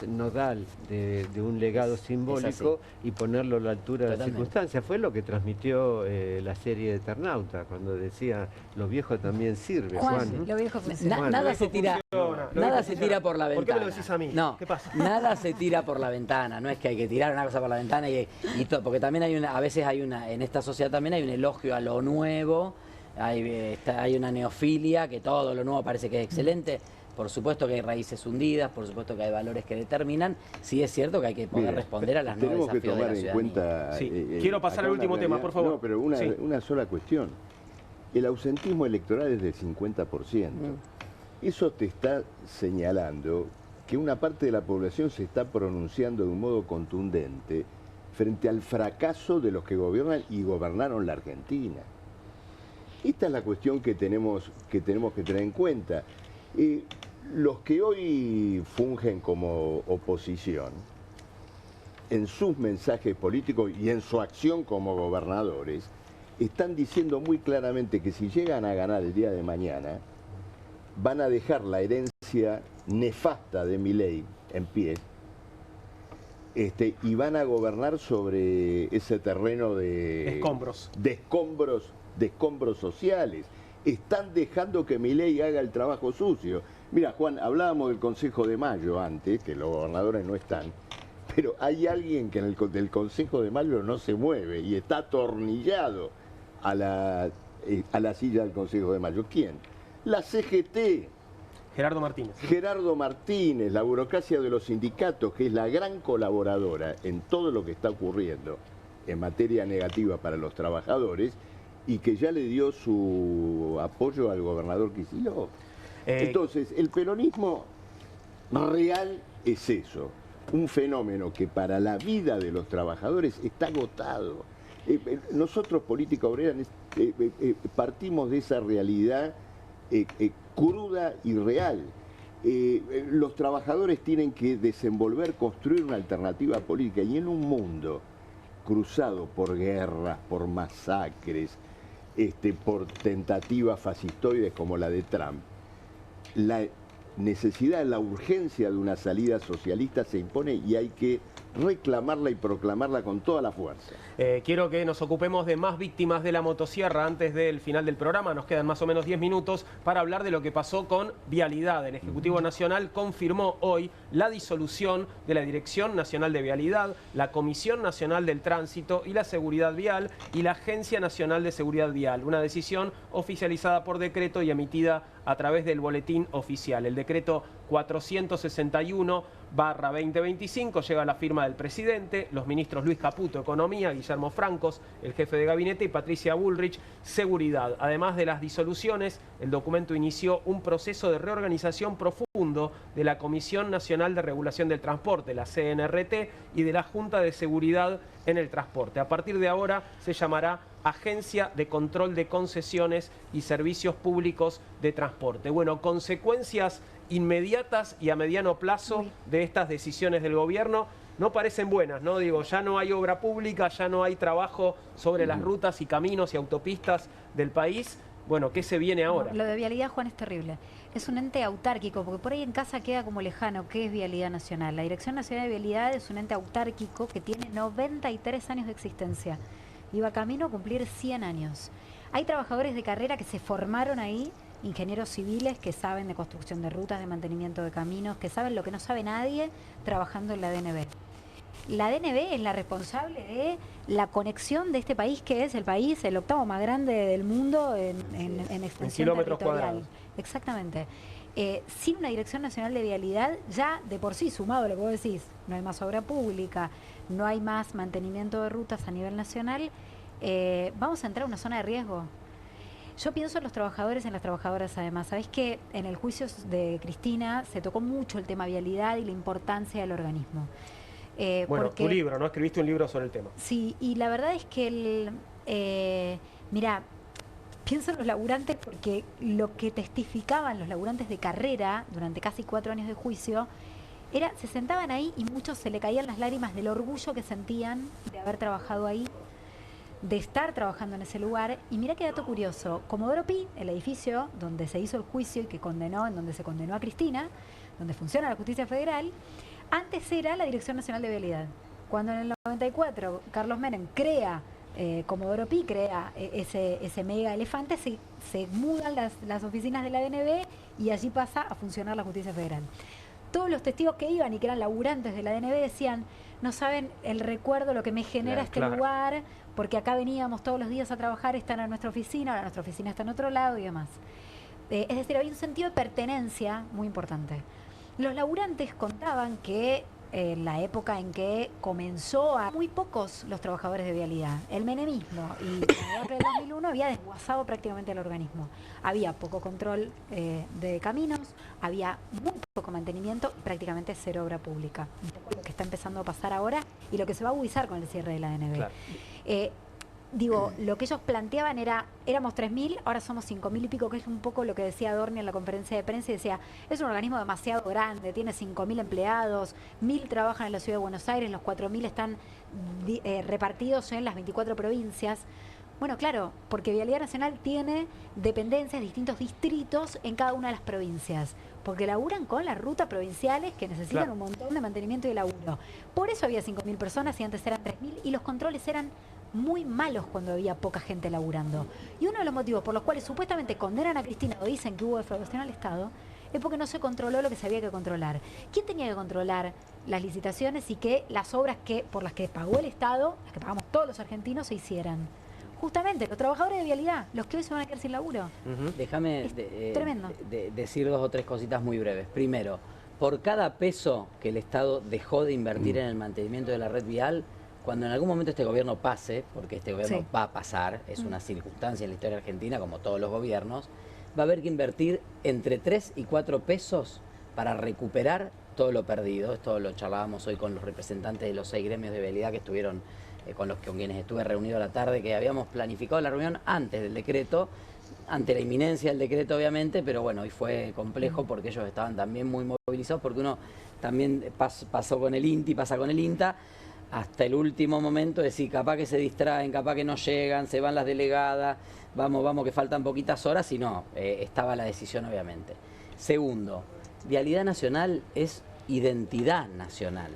nodal de un legado simbólico y ponerlo a la altura de las circunstancias. Fue lo que transmitió la serie de Eternauta, cuando decía, lo viejo también sirve, Juan. Lo viejo nada se tira por la ventana. ¿Por qué me lo decís a mí? No, ¿qué pasa? Nada se tira por la ventana, no es que hay que tirar una cosa por la ventana y todo, porque también a veces en esta sociedad también hay un elogio a lo nuevo, hay una neofilia, que todo lo nuevo parece que es excelente. Por supuesto que hay raíces hundidas, por supuesto que hay valores que determinan. Sí es cierto que hay que poder responder a las nuevas desafíos de la ciudadanía. Tenemos que tomar en cuenta... Quiero pasar al último tema, por favor. No, pero una sola cuestión. El ausentismo electoral es del 50%. Eso te está señalando que una parte de la población se está pronunciando de un modo contundente frente al fracaso de los que gobiernan y gobernaron la Argentina. Esta es la cuestión que tenemos que tener en cuenta. Los que hoy fungen como oposición, en sus mensajes políticos y en su acción como gobernadores, están diciendo muy claramente que si llegan a ganar el día de mañana, van a dejar la herencia nefasta de Milei en pie, y van a gobernar sobre ese terreno de escombros sociales. Están dejando que Milei haga el trabajo sucio. Mira, Juan, hablábamos del Consejo de Mayo antes, que los gobernadores no están, pero hay alguien que del Consejo de Mayo no se mueve y está atornillado a la silla del Consejo de Mayo. ¿Quién? La CGT. Gerardo Martínez, la burocracia de los sindicatos, que es la gran colaboradora en todo lo que está ocurriendo en materia negativa para los trabajadores y que ya le dio su apoyo al gobernador Kicillof. Entonces, el peronismo real es eso, un fenómeno que para la vida de los trabajadores está agotado. Nosotros, Política Obrera, partimos de esa realidad cruda y real. Los trabajadores tienen que desenvolver, construir una alternativa política, y en un mundo cruzado por guerras, por masacres, por tentativas fascistoides como la de Trump, la necesidad, la urgencia de una salida socialista se impone y hay que reclamarla y proclamarla con toda la fuerza. Quiero que nos ocupemos de más víctimas de la motosierra antes del final del programa. Nos quedan más o menos 10 minutos para hablar de lo que pasó con Vialidad. El Ejecutivo Nacional confirmó hoy la disolución de la Dirección Nacional de Vialidad, la Comisión Nacional del Tránsito y la Seguridad Vial y la Agencia Nacional de Seguridad Vial. Una decisión oficializada por decreto y emitida a través del boletín oficial. El decreto 461/2025 llega a la firma del presidente, los ministros Luis Caputo, Economía, Guillermo Francos, el jefe de gabinete, y Patricia Bullrich, Seguridad. Además de las disoluciones, el documento inició un proceso de reorganización profundo de la Comisión Nacional de Regulación del Transporte, la CNRT, y de la Junta de Seguridad en el Transporte. A partir de ahora se llamará Agencia de Control de Concesiones y Servicios Públicos de Transporte. Bueno, consecuencias inmediatas y a mediano plazo de estas decisiones del gobierno no parecen buenas, ¿no? Digo, ya no hay obra pública, ya no hay trabajo sobre las rutas y caminos y autopistas del país. Bueno, ¿qué se viene ahora? Lo de Vialidad, Juan, es terrible. Es un ente autárquico, porque por ahí en casa queda como lejano. ¿Qué es Vialidad Nacional? La Dirección Nacional de Vialidad es un ente autárquico que tiene 93 años de existencia. Iba camino a cumplir 100 años. Hay trabajadores de carrera que se formaron ahí, ingenieros civiles que saben de construcción de rutas, de mantenimiento de caminos, que saben lo que no sabe nadie trabajando en la DNV. La DNV es la responsable de la conexión de este país, que es el país, el octavo más grande del mundo en extensión territorial. Cuadrados. Exactamente. Sin una Dirección Nacional de Vialidad, ya de por sí, sumado a lo que vos decís, no hay más obra pública, no hay más mantenimiento de rutas a nivel nacional, vamos a entrar a una zona de riesgo. Yo pienso en los trabajadores y en las trabajadoras además. Sabés que en el juicio de Cristina se tocó mucho el tema vialidad y la importancia del organismo. Bueno, porque, tu libro, ¿no? Escribiste un libro sobre el tema. Sí, y la verdad es que mirá, pienso en los laburantes, porque lo que testificaban los laburantes de carrera durante casi 4 años de juicio era, se sentaban ahí y muchos se le caían las lágrimas del orgullo que sentían de haber trabajado ahí, de estar trabajando en ese lugar. Y mira qué dato curioso, Comodoro Pi, el edificio donde se hizo el juicio y que condenó, en donde se condenó a Cristina, donde funciona la justicia federal, antes era la Dirección Nacional de Vialidad. Cuando en el 94 Carlos Menem crea Comodoro Pi, crea ese mega elefante, se mudan las oficinas de la DNV y allí pasa a funcionar la justicia federal. Todos los testigos que iban y que eran laburantes de la DNV decían, no saben el recuerdo, lo que me genera este lugar, porque acá veníamos todos los días a trabajar, están en nuestra oficina, ahora nuestra oficina está en otro lado y demás. Es decir, había un sentido de pertenencia muy importante. Los laburantes contaban que en la época en que comenzó a muy pocos los trabajadores de vialidad, el menemismo y la del 2001 había desguazado prácticamente el organismo. Había poco control de caminos, había muy poco mantenimiento y prácticamente cero obra pública. Un poco lo que está empezando a pasar ahora y lo que se va a agudizar con el cierre de la DNV. Claro. Digo, lo que ellos planteaban era, éramos 3.000, ahora somos 5.000 y pico, que es un poco lo que decía Adorni en la conferencia de prensa, y decía, es un organismo demasiado grande, tiene 5.000 empleados, 1.000 trabajan en la Ciudad de Buenos Aires, los 4.000 están repartidos en las 24 provincias. Bueno, claro, porque Vialidad Nacional tiene dependencias, distintos distritos en cada una de las provincias, porque laburan con las rutas provinciales que necesitan un montón de mantenimiento y de laburo. Por eso había 5.000 personas y antes eran 3.000 y los controles eran muy malos cuando había poca gente laburando. Y uno de los motivos por los cuales supuestamente condenan a Cristina o dicen que hubo defraudación al Estado es porque no se controló lo que se había que controlar. ¿Quién tenía que controlar las licitaciones y que las obras por las que pagó el Estado, las que pagamos todos los argentinos, se hicieran? Justamente, los trabajadores de vialidad, los que hoy se van a quedar sin laburo. Déjame tremendo. Decir 2 o 3 cositas muy breves. Primero, por cada peso que el Estado dejó de invertir en el mantenimiento de la red vial, cuando en algún momento este gobierno pase, porque este gobierno va a pasar, es una circunstancia en la historia argentina, como todos los gobiernos, va a haber que invertir entre 3 y 4 pesos para recuperar todo lo perdido. Esto lo charlábamos hoy con los representantes de los 6 gremios de vialidad que estuvieron, con quienes estuve reunido a la tarde, que habíamos planificado la reunión antes del decreto, ante la inminencia del decreto obviamente, pero bueno, hoy fue complejo porque ellos estaban también muy movilizados, porque uno también pasó con el INTI, pasa con el INTA, hasta el último momento, es decir, capaz que se distraen, capaz que no llegan, se van las delegadas, vamos que faltan poquitas horas, y no, estaba la decisión obviamente. Segundo, Vialidad Nacional es identidad nacional.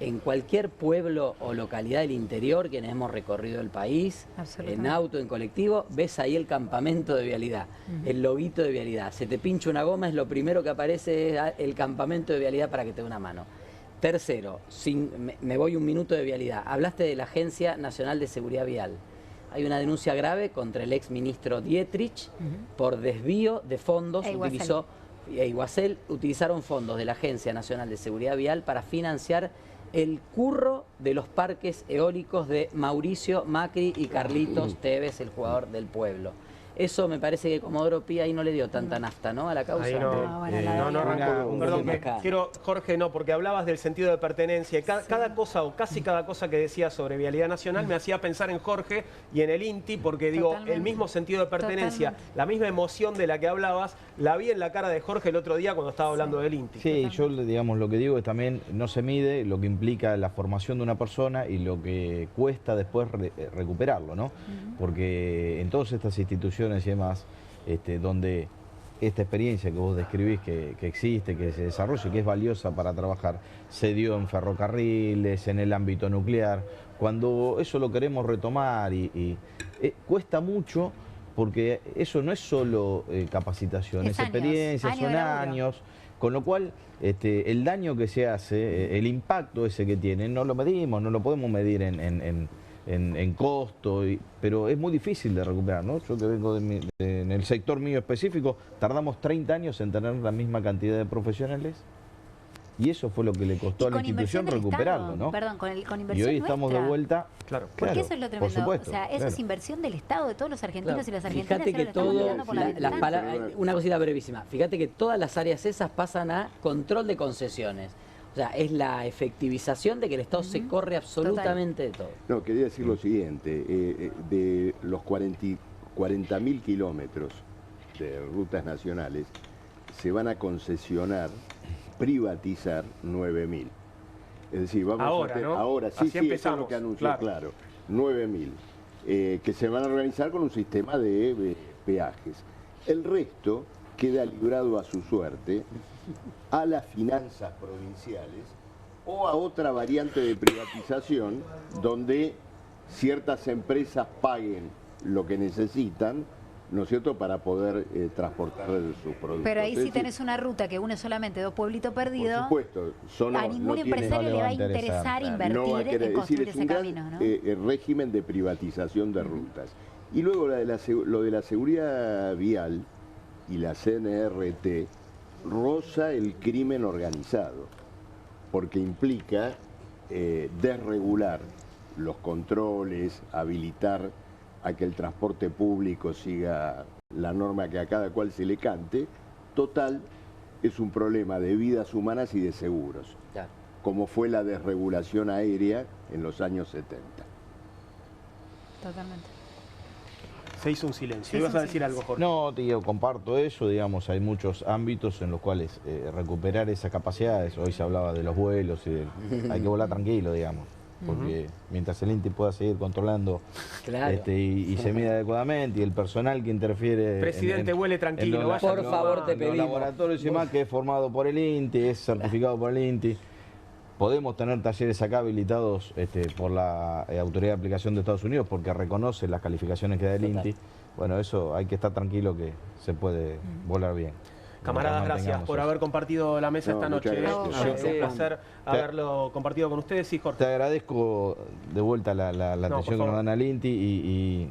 En cualquier pueblo o localidad del interior, quienes hemos recorrido el país, en auto, en colectivo, ves ahí el campamento de vialidad, el loguito de vialidad. Se te pincha una goma, es lo primero que aparece, es el campamento de vialidad para que te dé una mano. Tercero, me voy un minuto de vialidad. Hablaste de la Agencia Nacional de Seguridad Vial. hay una denuncia grave contra el ex ministro Dietrich por desvío de fondos. Iguacel utilizaron fondos de la Agencia Nacional de Seguridad Vial para financiar el curro de los parques eólicos de Mauricio Macri y Carlitos Tevez, el jugador del Pueblo. Eso me parece que Comodoro Pi ahí no le dio tanta nafta, ¿no? A la causa. Ahí no arrancó. Perdón, quiero, Jorge, no, porque hablabas del sentido de pertenencia. Cada cosa, o casi cada cosa que decías sobre Vialidad Nacional me hacía pensar en Jorge y en el INTI, porque digo, el mismo sentido de pertenencia, la misma emoción de la que hablabas, la vi en la cara de Jorge el otro día cuando estaba hablando del INTI. Sí, yo, digamos, lo que digo es también no se mide lo que implica la formación de una persona y lo que cuesta después recuperarlo, ¿no? Porque en todas estas instituciones y demás, donde esta experiencia que vos describís que existe, que se desarrolla, que es valiosa para trabajar, se dio en ferrocarriles, en el ámbito nuclear. Cuando eso lo queremos retomar y cuesta mucho, porque eso no es solo capacitación, es experiencia, son años, con lo cual el daño que se hace, el impacto ese que tiene, no lo medimos, no lo podemos medir en costo, pero es muy difícil de recuperar, ¿no? Yo que vengo en el sector mío específico, tardamos 30 años en tener la misma cantidad de profesionales y eso fue lo que le costó a la institución recuperarlo, ¿no? Perdón, con inversión y hoy estamos nuestra. De vuelta. Claro. Porque eso es lo tremendo. Supuesto, o sea, eso es inversión del Estado, de todos los argentinos y las argentinas. Fíjate que todo, una cosita brevísima, fíjate que todas las áreas esas pasan a control de concesiones. O sea, es la efectivización de que el Estado se corre absolutamente de todo. No, quería decir lo siguiente, de los 40.000 kilómetros de rutas nacionales, se van a concesionar, privatizar 9.000. Es decir, vamos ahora, a ¿no? ahora sí, Así empezamos, eso es lo que anunció, claro 9.000, que se van a organizar con un sistema de peajes. El resto queda librado a su suerte a las finanzas provinciales o a otra variante de privatización donde ciertas empresas paguen lo que necesitan, ¿no es cierto?, para poder transportar sus productos. Pero ahí si tenés una ruta que une solamente dos pueblitos perdidos, por supuesto, a ningún empresario le va a interesar invertir en construir ese camino, ¿no? El régimen de privatización de rutas. Y luego lo de la seguridad vial y la CNRT roza el crimen organizado, porque implica desregular los controles, habilitar a que el transporte público siga la norma que a cada cual se le cante. Total, es un problema de vidas humanas y de seguros, como fue la desregulación aérea en los años 70. Totalmente. Se hizo un silencio. ¿Ibas a decir algo, Jorge? No, tío, comparto eso, digamos, hay muchos ámbitos en los cuales recuperar esas capacidades, hoy se hablaba de los vuelos, hay que volar tranquilo, digamos, porque mientras el INTI pueda seguir controlando y se mide adecuadamente y el personal que interfiere... Presidente, vuele tranquilo, por favor, te pedimos. Los laboratorios y demás, que es formado por el INTI, es certificado por el INTI. Podemos tener talleres acá habilitados por la Autoridad de Aplicación de Estados Unidos porque reconoce las calificaciones que da el INTI. Bueno, eso hay que estar tranquilo que se puede volar bien. Camaradas, gracias por haber compartido la mesa esta noche. Es un placer haberlo compartido con ustedes. Sí, Jorge. Te agradezco de vuelta la atención que nos dan al INTI y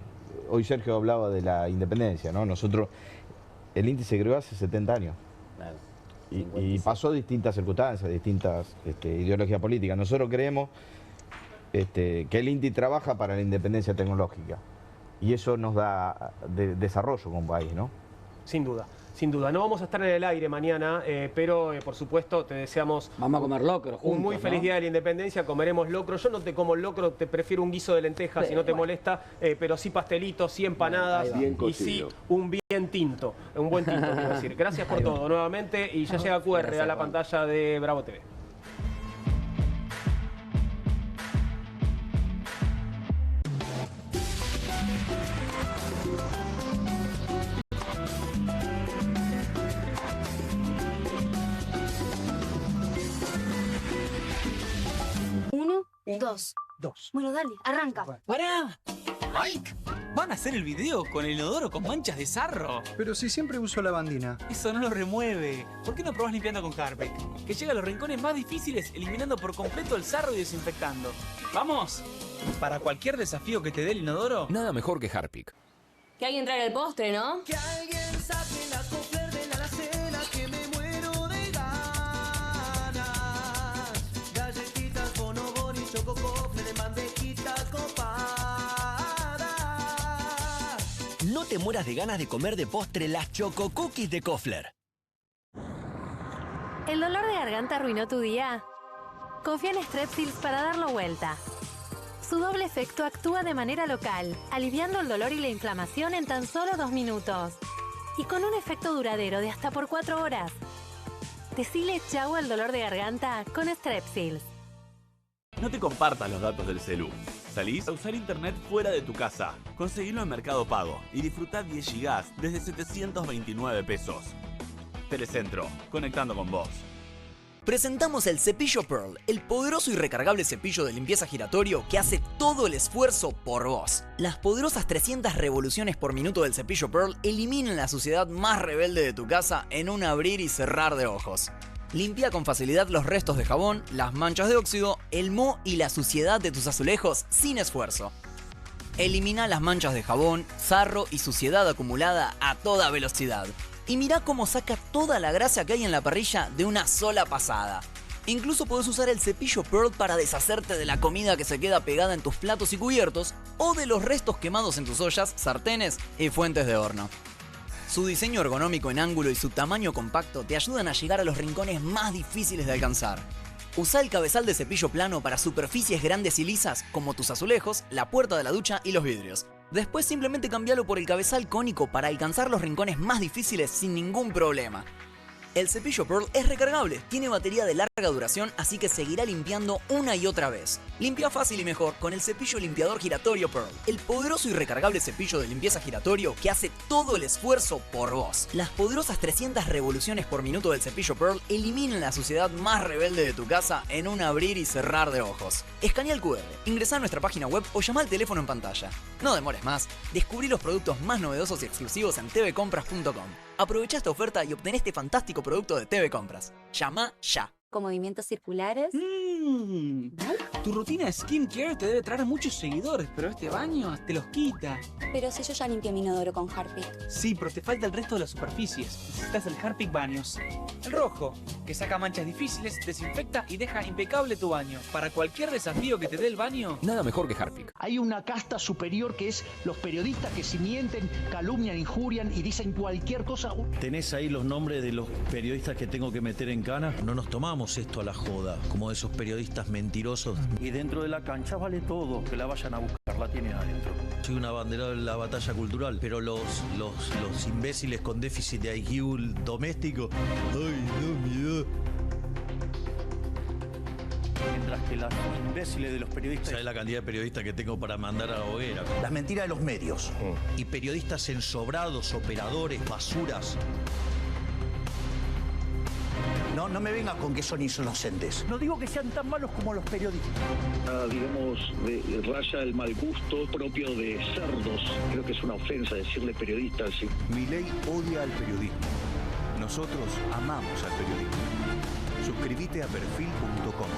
hoy Sergio hablaba de la independencia, ¿no? El INTI se creó hace 70 años. Y pasó distintas circunstancias, distintas ideologías políticas. Nosotros creemos que el INTI trabaja para la independencia tecnológica y eso nos da desarrollo como país, ¿no? Sin duda. Sin duda, no vamos a estar en el aire mañana, pero por supuesto te deseamos... Vamos a comer locro juntos, un muy feliz día de la independencia, comeremos locro. Yo no te como locro, te prefiero un guiso de lentejas si no te molesta, pero sí pastelitos, sí empanadas y sí un bien tinto, un buen tinto, quiero decir. Gracias por todo nuevamente y ya llega QR a la pantalla de Bravo TV. Dos. Bueno, dale, arranca. ¡Pará! ¡Mike! ¿Van a hacer el video con el inodoro con manchas de sarro? Pero si siempre uso lavandina. Eso no lo remueve. ¿Por qué no probás limpiando con Harpic? Que llega a los rincones más difíciles eliminando por completo el sarro y desinfectando. ¡Vamos! Para cualquier desafío que te dé el inodoro, nada mejor que Harpic. Que alguien traiga el postre, ¿no? Que alguien saque la Kofler de la alacena, que me muero de ganas. Galletitas, bonobón y choco Kofler de mandejita copada. No te mueras de ganas de comer de postre las Choco Cookies de Kofler. ¿El dolor de garganta arruinó tu día? Confía en Strepsils para darlo vuelta. Su doble efecto actúa de manera local, aliviando el dolor y la inflamación en tan solo 2 minutos. Y con un efecto duradero de hasta por 4 horas. Decile chau al dolor de garganta con Strepsils. No te compartas los datos del celu. Salís a usar internet fuera de tu casa. Conseguilo en Mercado Pago y disfrutá 10 GB desde 729 pesos. Telecentro, conectando con vos. Presentamos el Cepillo Pearl, el poderoso y recargable cepillo de limpieza giratorio que hace todo el esfuerzo por vos. Las poderosas 300 revoluciones por minuto del Cepillo Pearl eliminan la suciedad más rebelde de tu casa en un abrir y cerrar de ojos. Limpia con facilidad los restos de jabón, las manchas de óxido, el moho y la suciedad de tus azulejos sin esfuerzo. Elimina las manchas de jabón, sarro y suciedad acumulada a toda velocidad. Y mirá cómo saca toda la grasa que hay en la parrilla de una sola pasada. Incluso podés usar el Cepillo Pearl para deshacerte de la comida que se queda pegada en tus platos y cubiertos o de los restos quemados en tus ollas, sartenes y fuentes de horno. Su diseño ergonómico en ángulo y su tamaño compacto te ayudan a llegar a los rincones más difíciles de alcanzar. Usa el cabezal de cepillo plano para superficies grandes y lisas como tus azulejos, la puerta de la ducha y los vidrios. Después simplemente cambialo por el cabezal cónico para alcanzar los rincones más difíciles sin ningún problema. El Cepillo Pearl es recargable, tiene batería de larga duración, así que seguirá limpiando una y otra vez. Limpia fácil y mejor con el cepillo limpiador giratorio Pearl, el poderoso y recargable cepillo de limpieza giratorio que hace todo el esfuerzo por vos. Las poderosas 300 revoluciones por minuto del Cepillo Pearl eliminan la suciedad más rebelde de tu casa en un abrir y cerrar de ojos. Escanea el QR, ingresá a nuestra página web o llama al teléfono en pantalla. No demores más, descubrí los productos más novedosos y exclusivos en tvcompras.com. Aprovecha esta oferta y obtén este fantástico producto de TV Compras. Llama ya. Con movimientos circulares. Tu rutina skincare te debe traer muchos seguidores, pero este baño te los quita. Pero si yo ya limpié mi inodoro con Harpic. Sí, pero te falta el resto de las superficies. Necesitas el Harpic Baños. El rojo, que saca manchas difíciles, desinfecta y deja impecable tu baño. Para cualquier desafío que te dé el baño, nada mejor que Harpic. Hay una casta superior que es los periodistas que si mienten, calumnian, injurian y dicen cualquier cosa. ¿Tenés ahí los nombres de los periodistas que tengo que meter en cana? No nos tomamos esto a la joda, como esos periodistas mentirosos. Y dentro de la cancha vale todo, que la vayan a buscar, la tienen adentro. Soy un abanderado en la batalla cultural, pero los imbéciles con déficit de IQ doméstico, ¡ay, no, miedo! Mientras que los imbéciles de los periodistas... ¿Sabes la cantidad de periodistas que tengo para mandar a la hoguera? Las mentiras de los medios. Y periodistas ensobrados, operadores, basuras. No me venga con que son inocentes. No digo que sean tan malos como los periodistas. Digamos, raya el mal gusto propio de cerdos. Creo que es una ofensa decirle periodista así. Milei odia al periodismo. Nosotros amamos al periodismo. Suscríbete a perfil.com.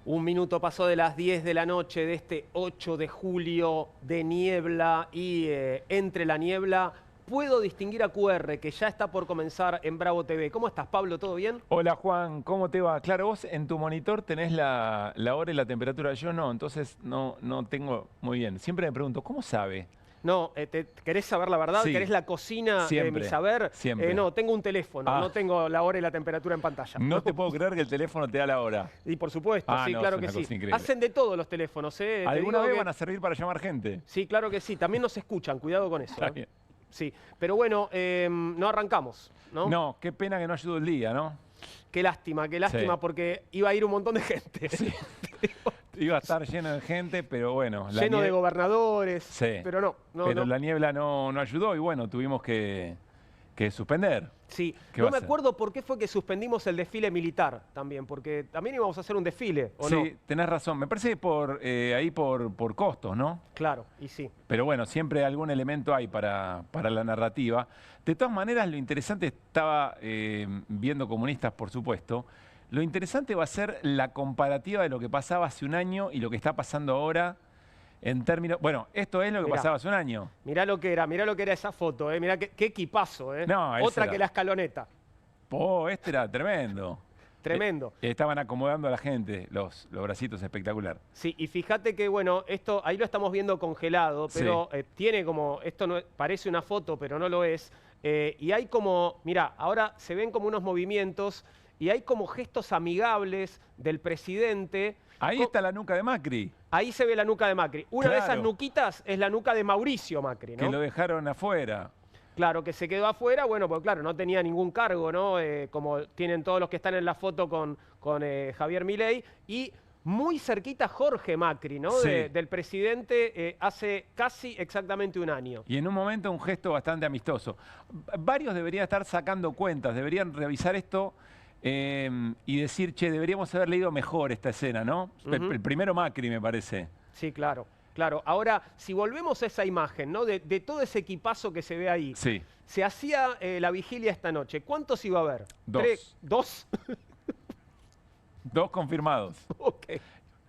Un minuto pasó de las 10 de la noche de este 8 de julio de niebla y entre la niebla puedo distinguir a QR, que ya está por comenzar en Bravo TV. ¿Cómo estás, Pablo? ¿Todo bien? Hola, Juan. ¿Cómo te va? Claro, vos en tu monitor tenés la hora y la temperatura. Yo no, entonces no tengo muy bien. Siempre me pregunto, ¿cómo sabe? No, ¿querés saber la verdad? Sí. ¿Querés la cocina de mi saber? Siempre. No, tengo un teléfono, no tengo la hora y la temperatura en pantalla. No te puedo creer que el teléfono te da la hora. Y por supuesto, sí, no, claro es que una sí. cosa increíble. Hacen de todo los teléfonos, ¿eh? ¿Alguna vez van a servir para llamar gente? Sí, claro que sí. También nos escuchan, cuidado con eso. Está bien. Sí, pero bueno, no arrancamos, ¿no? No, qué pena que no ayudó el día, ¿no? Qué lástima, Sí. porque iba a ir un montón de gente. Sí. Iba a estar lleno de gente, pero bueno. Lleno de gobernadores, sí. Pero no. Pero la niebla no ayudó y bueno, tuvimos que suspender. Sí, ¿Qué no va a me hacer? acuerdo por qué fue que suspendimos el desfile militar también, porque también íbamos a hacer un desfile, ¿o no? Sí, tenés razón. Me parece que ahí por costos, ¿no? Claro, y sí. Pero bueno, siempre algún elemento hay para la narrativa. De todas maneras, lo interesante, estaba viendo Comunistas, por supuesto, lo interesante va a ser la comparativa de lo que pasaba hace un año y lo que está pasando ahora en términos... Bueno, esto es lo que Mirá. pasaba hace un año. Mirá lo que era esa foto, mirá qué equipazo, No, ese Otra era- que la escaloneta. Este era tremendo. Tremendo. Estaban acomodando a la gente, los bracitos, espectacular. Sí, y fíjate que, bueno, esto ahí lo estamos viendo congelado, pero tiene como, esto no parece una foto, pero no lo es. Y hay como, mirá, ahora se ven como unos movimientos y hay como gestos amigables del presidente. Ahí está la nuca de Macri. Ahí se ve la nuca de Macri. Una de esas Claro. nuquitas es la nuca de Mauricio Macri, ¿no? Que lo dejaron afuera. Claro, que se quedó afuera, bueno, pues claro, no tenía ningún cargo, ¿no? Como tienen todos los que están en la foto con Javier Milei. Y muy cerquita Jorge Macri, ¿no? Sí. Del presidente hace casi exactamente un año. Y en un momento un gesto bastante amistoso. Varios deberían estar sacando cuentas, deberían revisar esto y decir, che, deberíamos haber leído mejor esta escena, ¿no? El primero Macri, me parece. Sí, claro. Claro, ahora, si volvemos a esa imagen, ¿no? De todo ese equipazo que se ve ahí, Sí. se hacía la vigilia esta noche. ¿Cuántos iba a haber? 2. ¿2? 2 confirmados. Ok.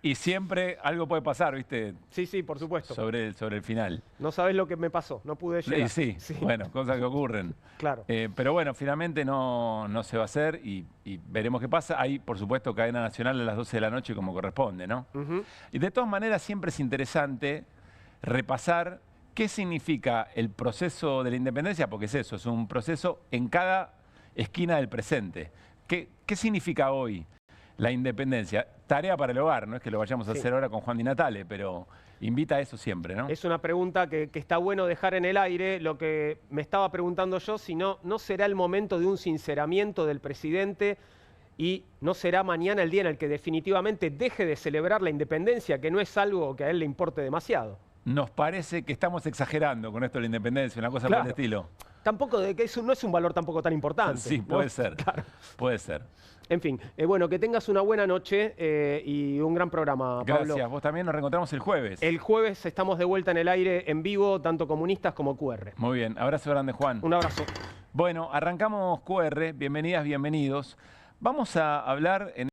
Y siempre algo puede pasar, ¿viste? Sí, sí, por supuesto. Sobre el final. No sabes lo que me pasó, no pude llegar. Sí, bueno, cosas que ocurren. Claro. Pero bueno, finalmente no se va a hacer y veremos qué pasa. Hay, por supuesto, cadena nacional a las 12 de la noche como corresponde, ¿no? Y de todas maneras siempre es interesante repasar qué significa el proceso de la independencia, porque es eso, es un proceso en cada esquina del presente. ¿Qué significa hoy la independencia? Tarea para el hogar, no es que lo vayamos a hacer ahora con Juan Di Natale, pero invita a eso siempre, ¿no? Es una pregunta que está bueno dejar en el aire. Lo que me estaba preguntando yo, si no será el momento de un sinceramiento del presidente y no será mañana el día en el que definitivamente deje de celebrar la independencia, que no es algo que a él le importe demasiado. Nos parece que estamos exagerando con esto de la independencia, una cosa Claro. por el estilo. Tampoco de que eso no es un valor tampoco tan importante. Sí, ¿no? puede ser. Claro. Puede ser. En fin, bueno, que tengas una buena noche y un gran programa, Pablo. Gracias. Vos también, nos reencontramos el jueves. El jueves estamos de vuelta en el aire en vivo, tanto Comunistas como QR. Muy bien. Abrazo grande, Juan. Un abrazo. Bueno, arrancamos QR. Bienvenidas, bienvenidos. Vamos a hablar en